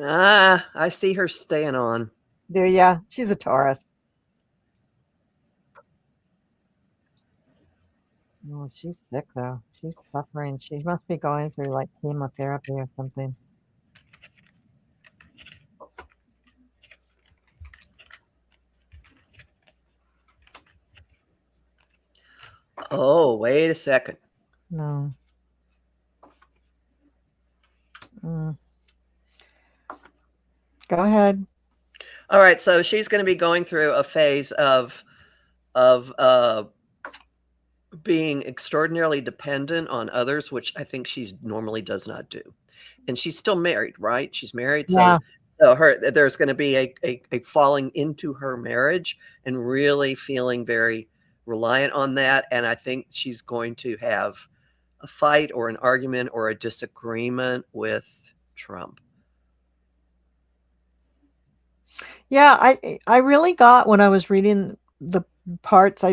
I see her staying on. Do ya? She's a Taurus. Oh, she's sick though. She's suffering. She must be going through like chemotherapy or something. Oh, wait a second. No. Go ahead. All right, so she's going to be going through a phase of being extraordinarily dependent on others, which I think she normally does not do. And she's still married, right? She's married, Yeah. so there's going to be a falling into her marriage and really feeling very reliant on that. And I think she's going to have a fight or an argument or a disagreement with Trump. Yeah, I really got, when I was reading the parts, I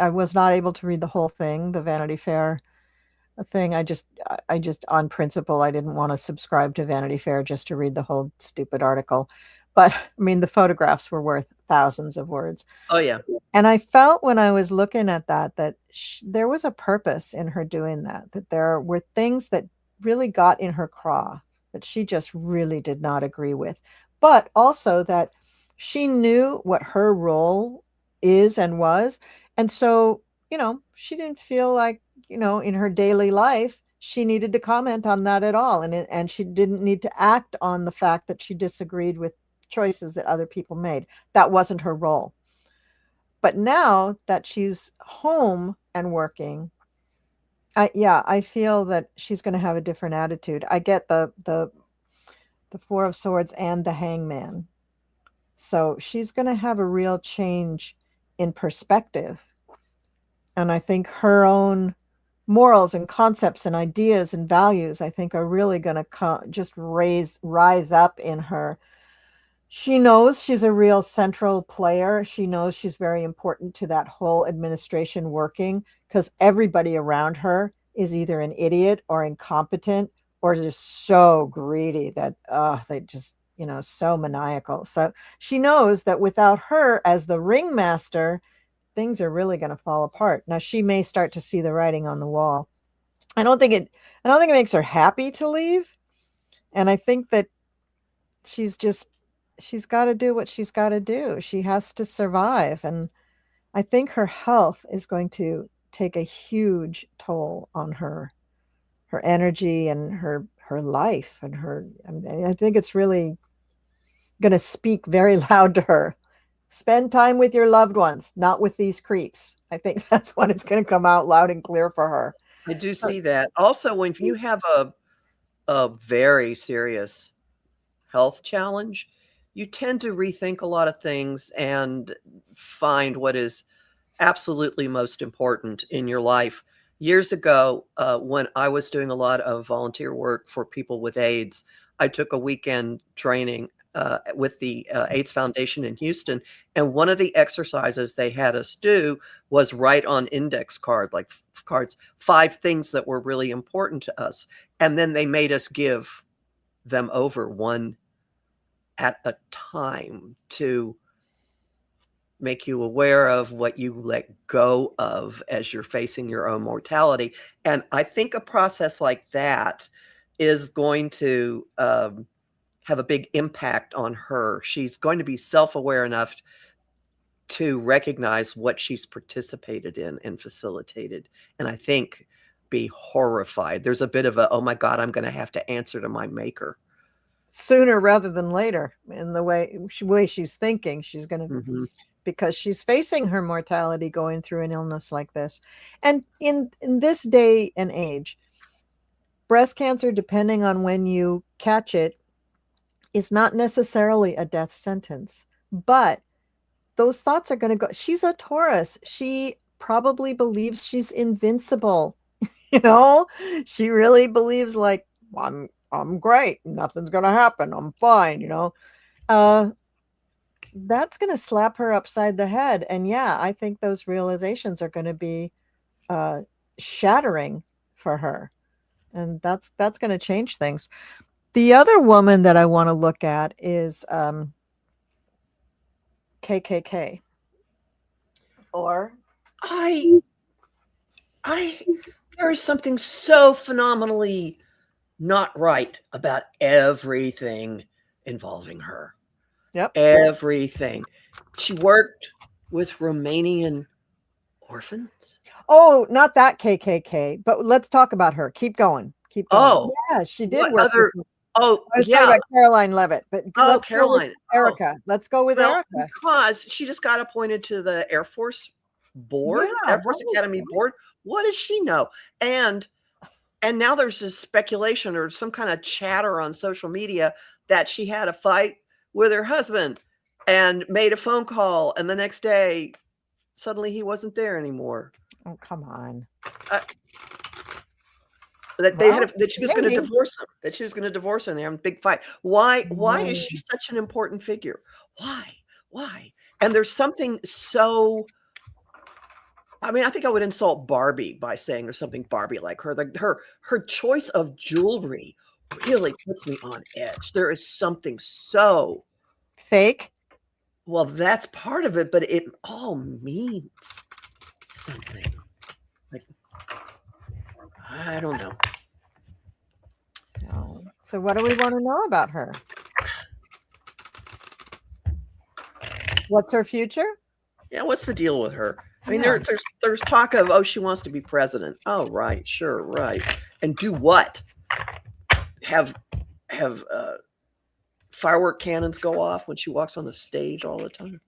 was not able to read the whole thing, the Vanity Fair thing. I just on principle, I didn't want to subscribe to Vanity Fair just to read the whole stupid article. But I mean, the photographs were worth thousands of words. Oh yeah. And I felt when I was looking at that there was a purpose in her doing that there were things that really got in her craw that she just really did not agree with, but also that she knew what her role is and was. And so, she didn't feel like, in her daily life, she needed to comment on that at all. And she didn't need to act on the fact that she disagreed with choices that other people made. That wasn't her role. But now that she's home and working, I feel that she's going to have a different attitude. I get the Four of Swords and the Hangman. So she's going to have a real change in perspective. And I think her own morals and concepts and ideas and values, I think, are really going to just rise up in her. She knows she's a real central player. She knows she's very important to that whole administration working, because everybody around her is either an idiot or incompetent or just so greedy that they just, so maniacal. So she knows that without her as the ringmaster, things are really going to fall apart. Now she may start to see the writing on the wall. I don't think it makes her happy to leave. And I think that she's got to do what she's got to do. She has to survive. And I think her health is going to take a huge toll on her energy and her life and I think it's really going to speak very loud to her. Spend time with your loved ones, not with these creeps. I think that's when it's going to come out loud and clear for her. I do see that. Also, when you have a very serious health challenge, you tend to rethink a lot of things and find what is absolutely most important in your life. Years ago, when I was doing a lot of volunteer work for people with AIDS, I took a weekend training with the AIDS Foundation in Houston, and one of the exercises they had us do was write on index cards 5 things that were really important to us, and then they made us give them over one at a time to make you aware of what you let go of as you're facing your own mortality. And I think a process like that is going to have a big impact on her. She's going to be self-aware enough to recognize what she's participated in and facilitated. And I think be horrified. There's a bit of a, oh my God, I'm going to have to answer to my maker. Sooner rather than later, in the way she's thinking. She's going to, because she's facing her mortality going through an illness like this. And in this day and age, breast cancer, depending on when you catch it, is not necessarily a death sentence, but those thoughts are going to go. She's a Taurus. She probably believes she's invincible. You know, she really believes, like, I'm great. Nothing's going to happen. I'm fine. You know, that's going to slap her upside the head. And yeah, I think those realizations are going to be shattering for her. And that's going to change things. The other woman that I want to look at is KKK. Or there is something so phenomenally not right about everything involving her. Yep. Everything. She worked with Romanian orphans. Oh, not that KKK, but let's talk about her. Keep going. Keep going. Oh, yeah, she did work other, with oh, I was yeah. talking about Caroline Levitt, but let's Caroline. Go with Erica. Let's go with Erica. Because she just got appointed to the Air Force board, Air Force Academy board. What does she know? And now there's this speculation or some kind of chatter on social media that she had a fight with her husband and made a phone call, and the next day suddenly he wasn't there anymore. Oh, come on. That she was going to divorce him. That she was going to divorce him. They have a big fight. Why is she such an important figure? Why? And there's something so. I mean, I think I would insult Barbie by saying there's something Barbie like her. Like her choice of jewelry really puts me on edge. There is something so fake. Well, that's part of it, but it all means something. Like, I don't know. No. So what do we want to know about her? What's her future? Yeah, what's the deal with her? I mean, there's talk of, oh, she wants to be president. Oh, right, sure, right. And do what? Have firework cannons go off when she walks on the stage all the time?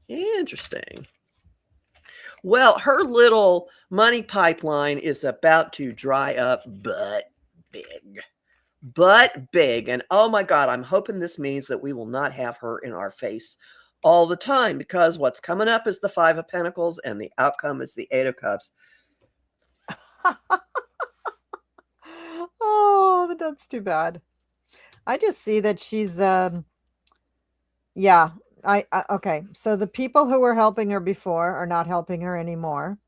Interesting. Well, her little money pipeline is about to dry up, but big. And oh my God, I'm hoping this means that we will not have her in our face all the time, because what's coming up is the 5 of Pentacles and the outcome is the 8 of Cups. Oh, that's too bad. I just see that she's yeah. Okay. So the people who were helping her before are not helping her anymore.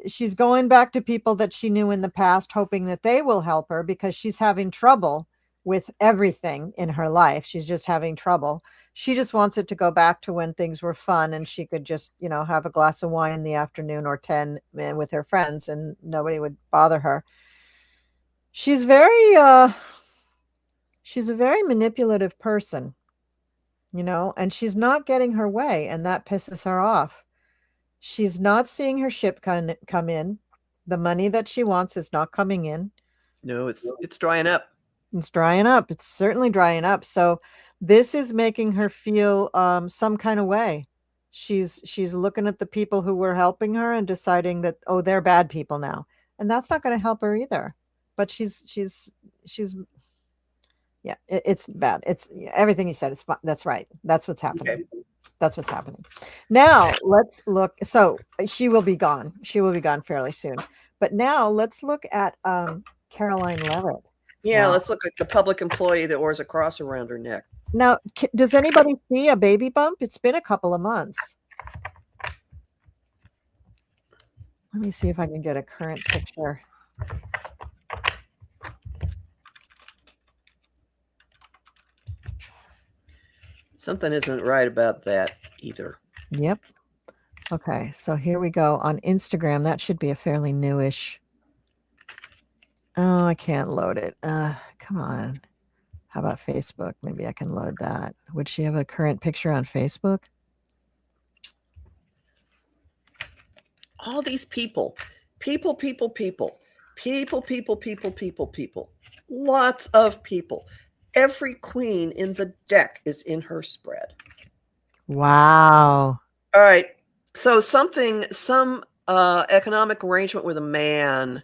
She's going back to people that she knew in the past, hoping that they will help her, because she's having trouble with everything in her life. She's just having trouble. She just wants it to go back to when things were fun and she could just, you know, have a glass of wine in the afternoon or 10 with her friends and nobody would bother her. She's a very manipulative person, you know, and she's not getting her way, and that pisses her off. She's not seeing her ship come in. The money that she wants is not coming in. No, it's drying up. It's drying up. It's certainly drying up. So this is making her feel some kind of way. She's looking at the people who were helping her and deciding that, oh, they're bad people now. And that's not going to help her either. But she's yeah, it's bad. It's everything you said. That's right. That's what's happening. Okay. That's what's happening. Now let's look. So she will be gone. She will be gone fairly soon. But now let's look at Caroline Levitt. Yeah, Wow. let's look at the public employee that wears a cross around her neck. Now, does anybody see a baby bump? It's been a couple of months. Let me see if I can get a current picture. Something isn't right about that either. Yep. Okay, so here we go on Instagram. That should be a fairly newish. Oh, I can't load it. Come on. How about Facebook? Maybe I can load that. Would she have a current picture on Facebook? All these people. Lots of people. Every queen in the deck is in her spread. Wow. All right. So some economic arrangement with a man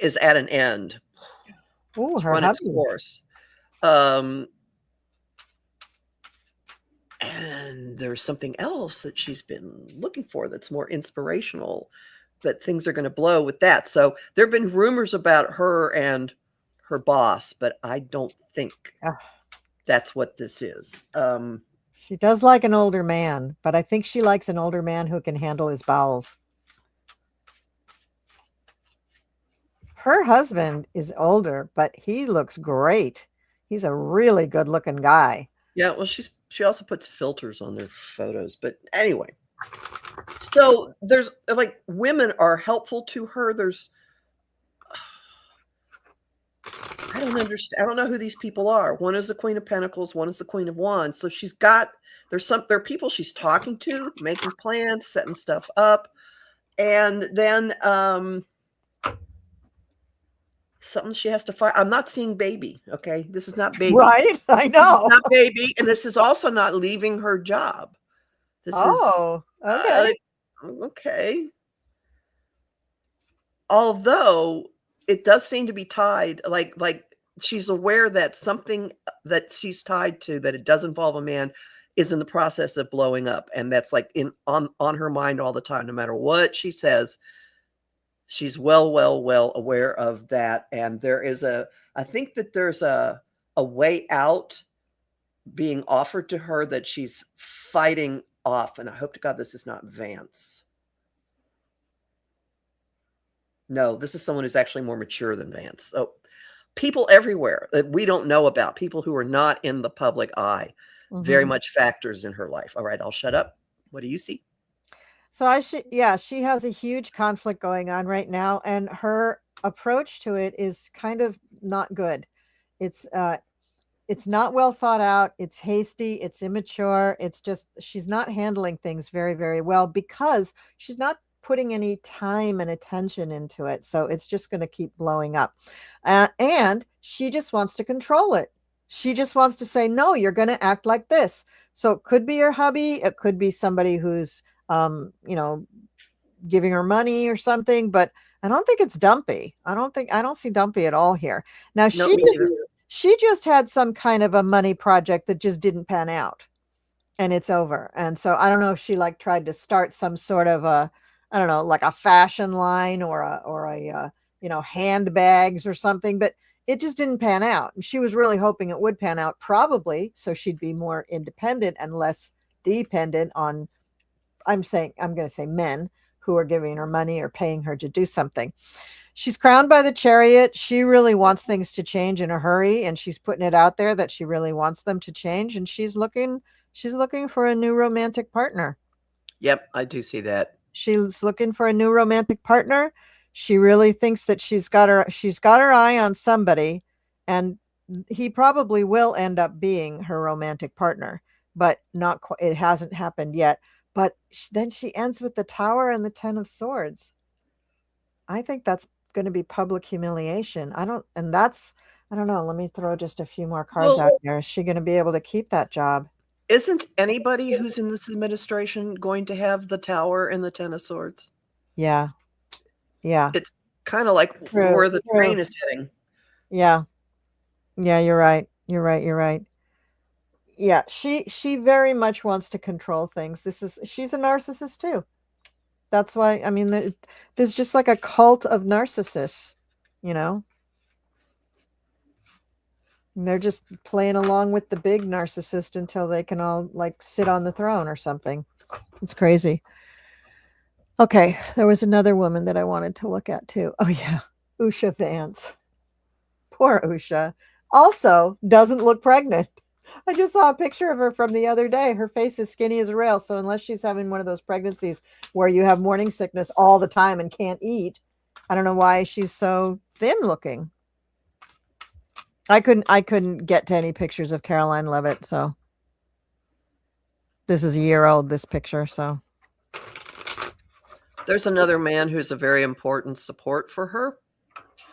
is at an end. Ooh, It's her run its hubby. course. And there's something else that she's been looking for that's more inspirational, that things are going to blow with that. So there have been rumors about her and her boss, but I don't think that's what this is. She does like an older man, but I think she likes an older man who can handle his bowels. Her husband is older, but he looks great. He's a really good looking guy. Yeah, well, she also puts filters on their photos. But anyway, so there's like, women are helpful to her. I don't understand. I don't know who these people are. One is the Queen of Pentacles, one is the Queen of Wands. So there are people she's talking to, making plans, setting stuff up. And then something she has to fight. I'm not seeing baby. Okay. This is not baby. Right? I know. This is not baby. And this is also not leaving her job. This is okay. Okay. Although it does seem to be tied, like she's aware that something that she's tied to, that it does involve a man, is in the process of blowing up. And that's like on her mind all the time, no matter what she says. She's well aware of that. And I think that there's a way out being offered to her that she's fighting off. And I hope to God this is not Vance. No, this is someone who's actually more mature than Vance. So people everywhere that we don't know about, people who are not in the public eye, very much factors in her life. All right, I'll shut up. What do you see? So she has a huge conflict going on right now, and her approach to it is kind of not good. It's not well thought out. It's hasty. It's immature. It's just, she's not handling things very, very well because she's not putting any time and attention into it. So it's just going to keep blowing up. And she just wants to control it. She just wants to say, no, you're going to act like this. So it could be your hubby. It could be somebody who's, giving her money or something, but I don't think it's Dumpy. I don't see Dumpy at all here. Now she just had some kind of a money project that just didn't pan out, and it's over. And so I don't know if she tried to start some sort of I don't know, like a fashion line or a handbags or something, but it just didn't pan out. And she was really hoping it would pan out, probably so she'd be more independent and less dependent on, I'm going to say men who are giving her money or paying her to do something. She's crowned by the Chariot. She really wants things to change in a hurry, and she's putting it out there that she really wants them to change, and she's looking for a new romantic partner. Yep, I do see that. She's looking for a new romantic partner. She really thinks that she's got her eye on somebody, and he probably will end up being her romantic partner, but not quite. It hasn't happened yet. But then she ends with the Tower and the 10 of Swords. I think that's going to be public humiliation. I don't know. Let me throw just a few more cards out there. Is she going to be able to keep that job? Isn't anybody who's in this administration going to have the Tower and the 10 of Swords? Yeah. Yeah. It's kind of like where the train is heading. Yeah. Yeah, you're right. You're right. Yeah, she very much wants to control things. She's a narcissist too. That's why, I mean, there's just like a cult of narcissists, you know? And they're just playing along with the big narcissist until they can all like sit on the throne or something. It's crazy. Okay, there was another woman that I wanted to look at too. Oh yeah, Usha Vance. Poor Usha. Also doesn't look pregnant. I just saw a picture of her from the other day. Her face is skinny as a rail. So unless she's having one of those pregnancies where you have morning sickness all the time and can't eat, I don't know why she's so thin looking. I couldn't get to any pictures of Caroline Levitt, so this is a year old, this picture, so. There's another man who's a very important support for her.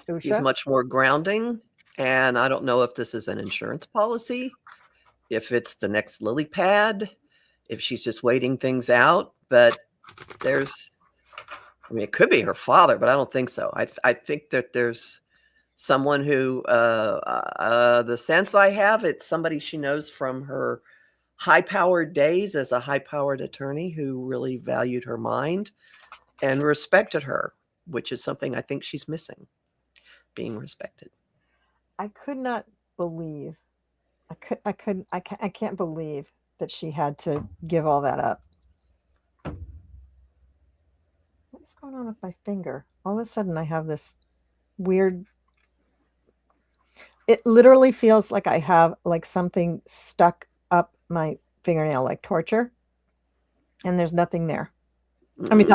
Usha? He's much more grounding, and I don't know if this is an insurance policy, if it's the next lily pad, if she's just waiting things out, but it could be her father, but I don't think so. I think that there's someone who, the sense I have, it's somebody she knows from her high-powered days as a high-powered attorney who really valued her mind and respected her, which is something I think she's missing, being respected. I could not believe, I can't believe that she had to give all that up. What's going on with my finger? All of a sudden I have this weird, it literally feels like I have like something stuck up my fingernail, like torture, and there's nothing there. I mean,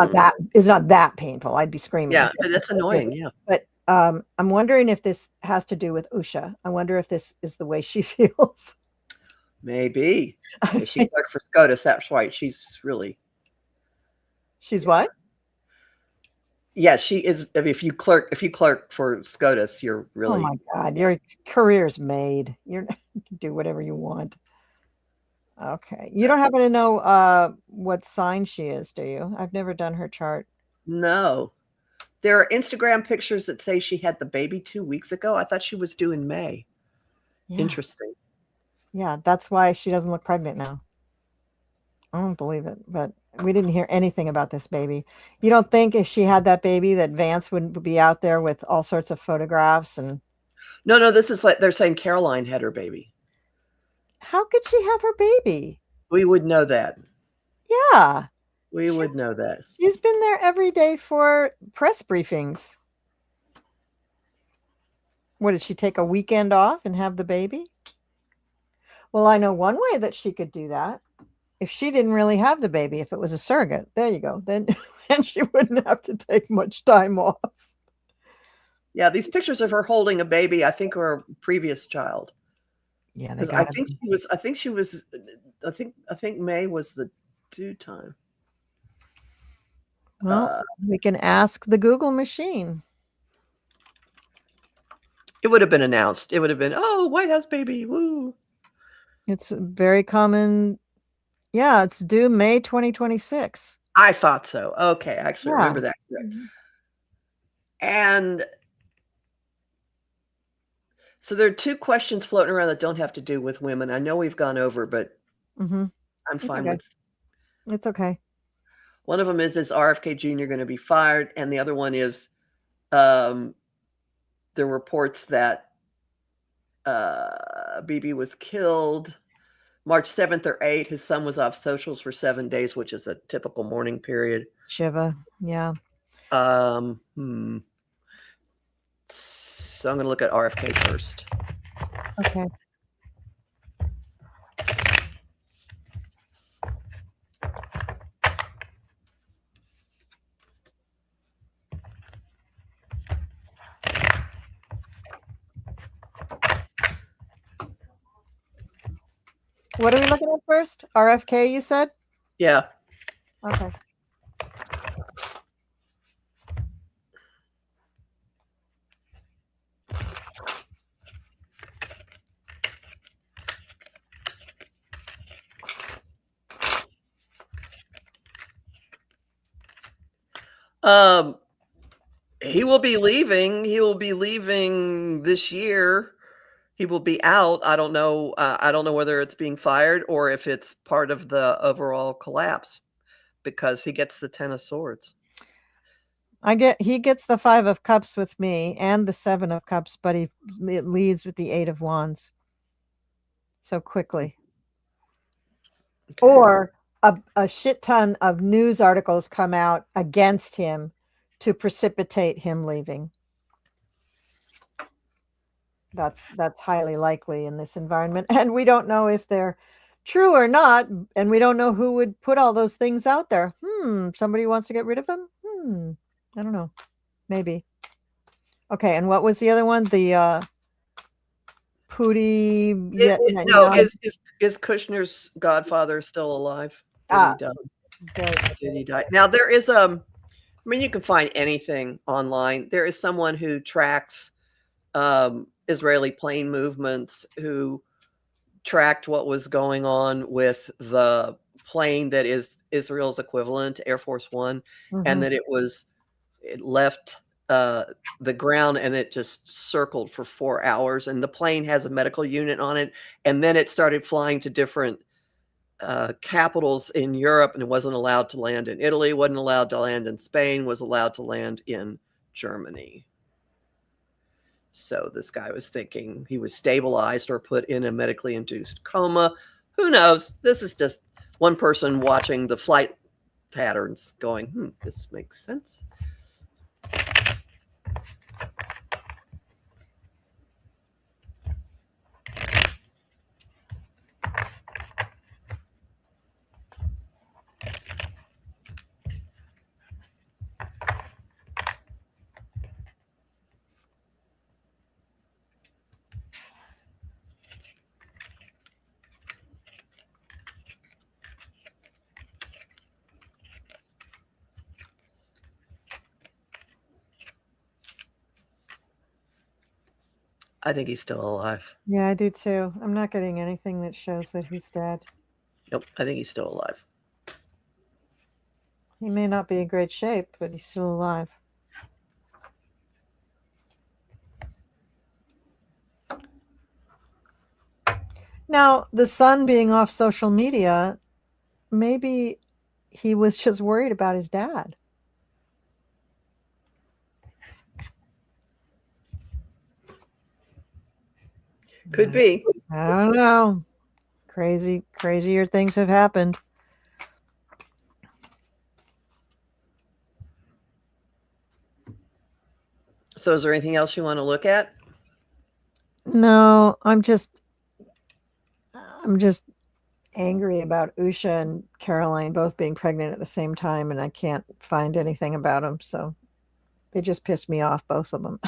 it's not that painful. I'd be screaming. Yeah, that's annoying. Yeah. But I'm wondering if this has to do with Usha. I wonder if this is the way she feels. Maybe. She clerked for SCOTUS. That's why she's really. She's what? Yeah, she is. I mean, if you clerk for SCOTUS, you're really. Oh my God, your career's made. You can do whatever you want. Okay. You don't happen to know what sign she is, do you? I've never done her chart. No. There are Instagram pictures that say she had the baby 2 weeks ago. I thought she was due in May. Yeah. Interesting. Yeah, that's why she doesn't look pregnant now. I don't believe it, but we didn't hear anything about this baby. You don't think if she had that baby that Vance would be out there with all sorts of photographs and... No, this is like they're saying Caroline had her baby. How could she have her baby? We would know that. Yeah. We would know that. She's been there every day for press briefings. What, did she take a weekend off and have the baby? Well, I know one way that she could do that. If she didn't really have the baby, if it was a surrogate, there you go. Then she wouldn't have to take much time off. Yeah, these pictures of her holding a baby, I think, are a previous child. Yeah, I think May was the due time. Well, we can ask the Google machine. It would have been announced. It would have been, oh, White House baby, woo. It's very common. Yeah, it's due May 2026. I thought so. Okay, I actually remember that. Mm-hmm. And so there are two questions floating around that don't have to do with women. I know we've gone over, but I'm fine with. It's okay. One of them is RFK Jr. going to be fired? And the other one is the reports that BB was killed March 7th or 8th. His son was off socials for 7 days, which is a typical mourning period. Shiva, yeah. So I'm going to look at RFK first. Okay. What are we looking at first? RFK, you said? Yeah. Okay. He will be leaving. He will be leaving this year. He will be out. I don't know. I don't know whether it's being fired or if it's part of the overall collapse, because he gets the 10 of swords. He gets the 5 of cups with me and the 7 of cups, but it leads with the 8 of wands so quickly. Okay. Or a shit ton of news articles come out against him to precipitate him leaving. That's highly likely in this environment, and we don't know if they're true or not, and we don't know who would put all those things out there. Somebody wants to get rid of him. I don't know. Maybe. Okay, and what was the other one? The Pooty. Is Kushner's godfather still alive? Did he die? Now there is I mean, you can find anything online. There is someone who tracks Israeli plane movements, who tracked what was going on with the plane that is Israel's equivalent to Air Force One, and that it left the ground and it just circled for 4 hours, and the plane has a medical unit on it, and then it started flying to different capitals in Europe, and it wasn't allowed to land in Italy, wasn't allowed to land in Spain, was allowed to land in Germany. So this guy was thinking he was stabilized or put in a medically induced coma. Who knows? This is just one person watching the flight patterns going, this makes sense. I think he's still alive. Yeah, I do too. I'm not getting anything that shows that he's dead. Nope, I think he's still alive. He may not be in great shape, but he's still alive. Now, the son being off social media, maybe he was just worried about his dad. Could be. I don't know. Crazier things have happened. So is there anything else you want to look at? No, I'm just angry about Usha and Caroline both being pregnant at the same time, and I can't find anything about them. So they just piss me off, both of them.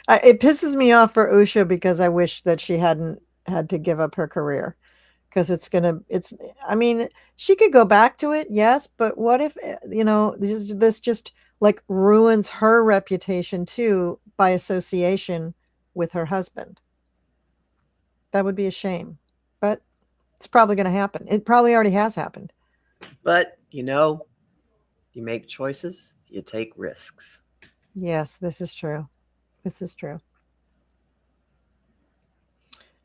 It pisses me off for Usha because I wish that she hadn't had to give up her career, because I mean, she could go back to it, yes, but what if, this just like ruins her reputation too by association with her husband. That would be a shame, but it's probably going to happen. It probably already has happened. But, you make choices, you take risks. Yes, this is true. This is true.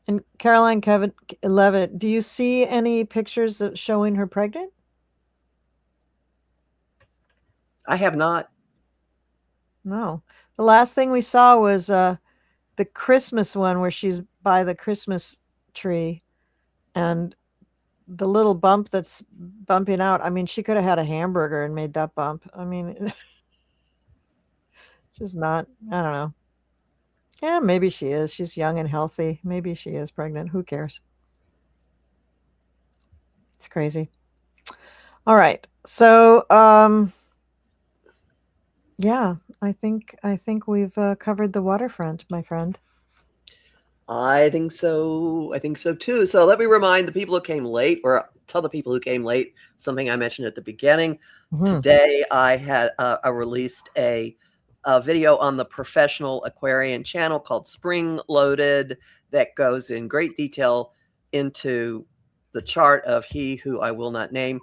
And Caroline Levitt, do you see any pictures showing her pregnant? I have not. No. The last thing we saw was the Christmas one where she's by the Christmas tree, and the little bump that's bumping out. I mean, she could have had a hamburger and made that bump. I mean, just not, I don't know. Yeah, maybe she is. She's young and healthy. Maybe she is pregnant. Who cares? It's crazy. All right. So, yeah, I think we've covered the waterfront, my friend. I think so. I think so too. So let me remind the people who came late, or tell the people who came late, something I mentioned at the beginning. Today I had released a video on the Professional Aquarian channel called Spring Loaded, that goes in great detail into the chart of he who I will not name,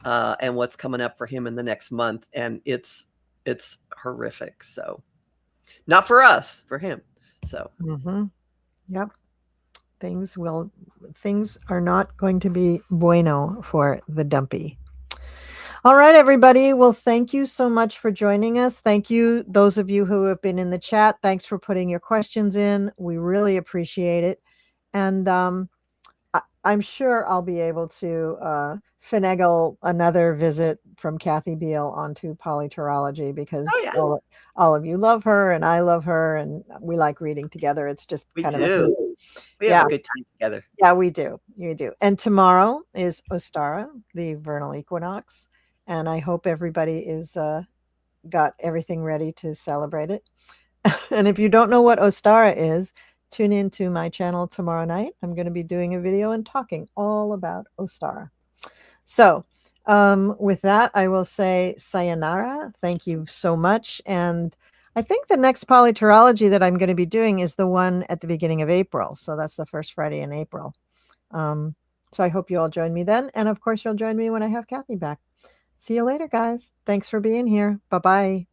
and what's coming up for him in the next month. And it's horrific. So Not for us, for him. So Yep. Things are not going to be bueno for the dumpy. All right, everybody. Well, thank you so much for joining us. Thank you, those of you who have been in the chat. Thanks for putting your questions in. We really appreciate it. And I'm sure I'll be able to finagle another visit from Kathy Biehl onto PoliTarology because all of you love her and I love her and we like reading together. It's just we kind do. of we have a good time together. Yeah, we do. You do. And tomorrow is Ostara, the vernal equinox. And I hope everybody is got everything ready to celebrate it. And if you don't know what Ostara is, tune into my channel tomorrow night. I'm going to be doing a video and talking all about Ostara. So with that, I will say sayonara. Thank you so much. And I think the next PoliTarology that I'm going to be doing is the one at the beginning of April. So that's the first Friday in April. So I hope you all join me then. And of course, you'll join me when I have Kathy back. See you later, guys. Thanks for being here. Bye-bye.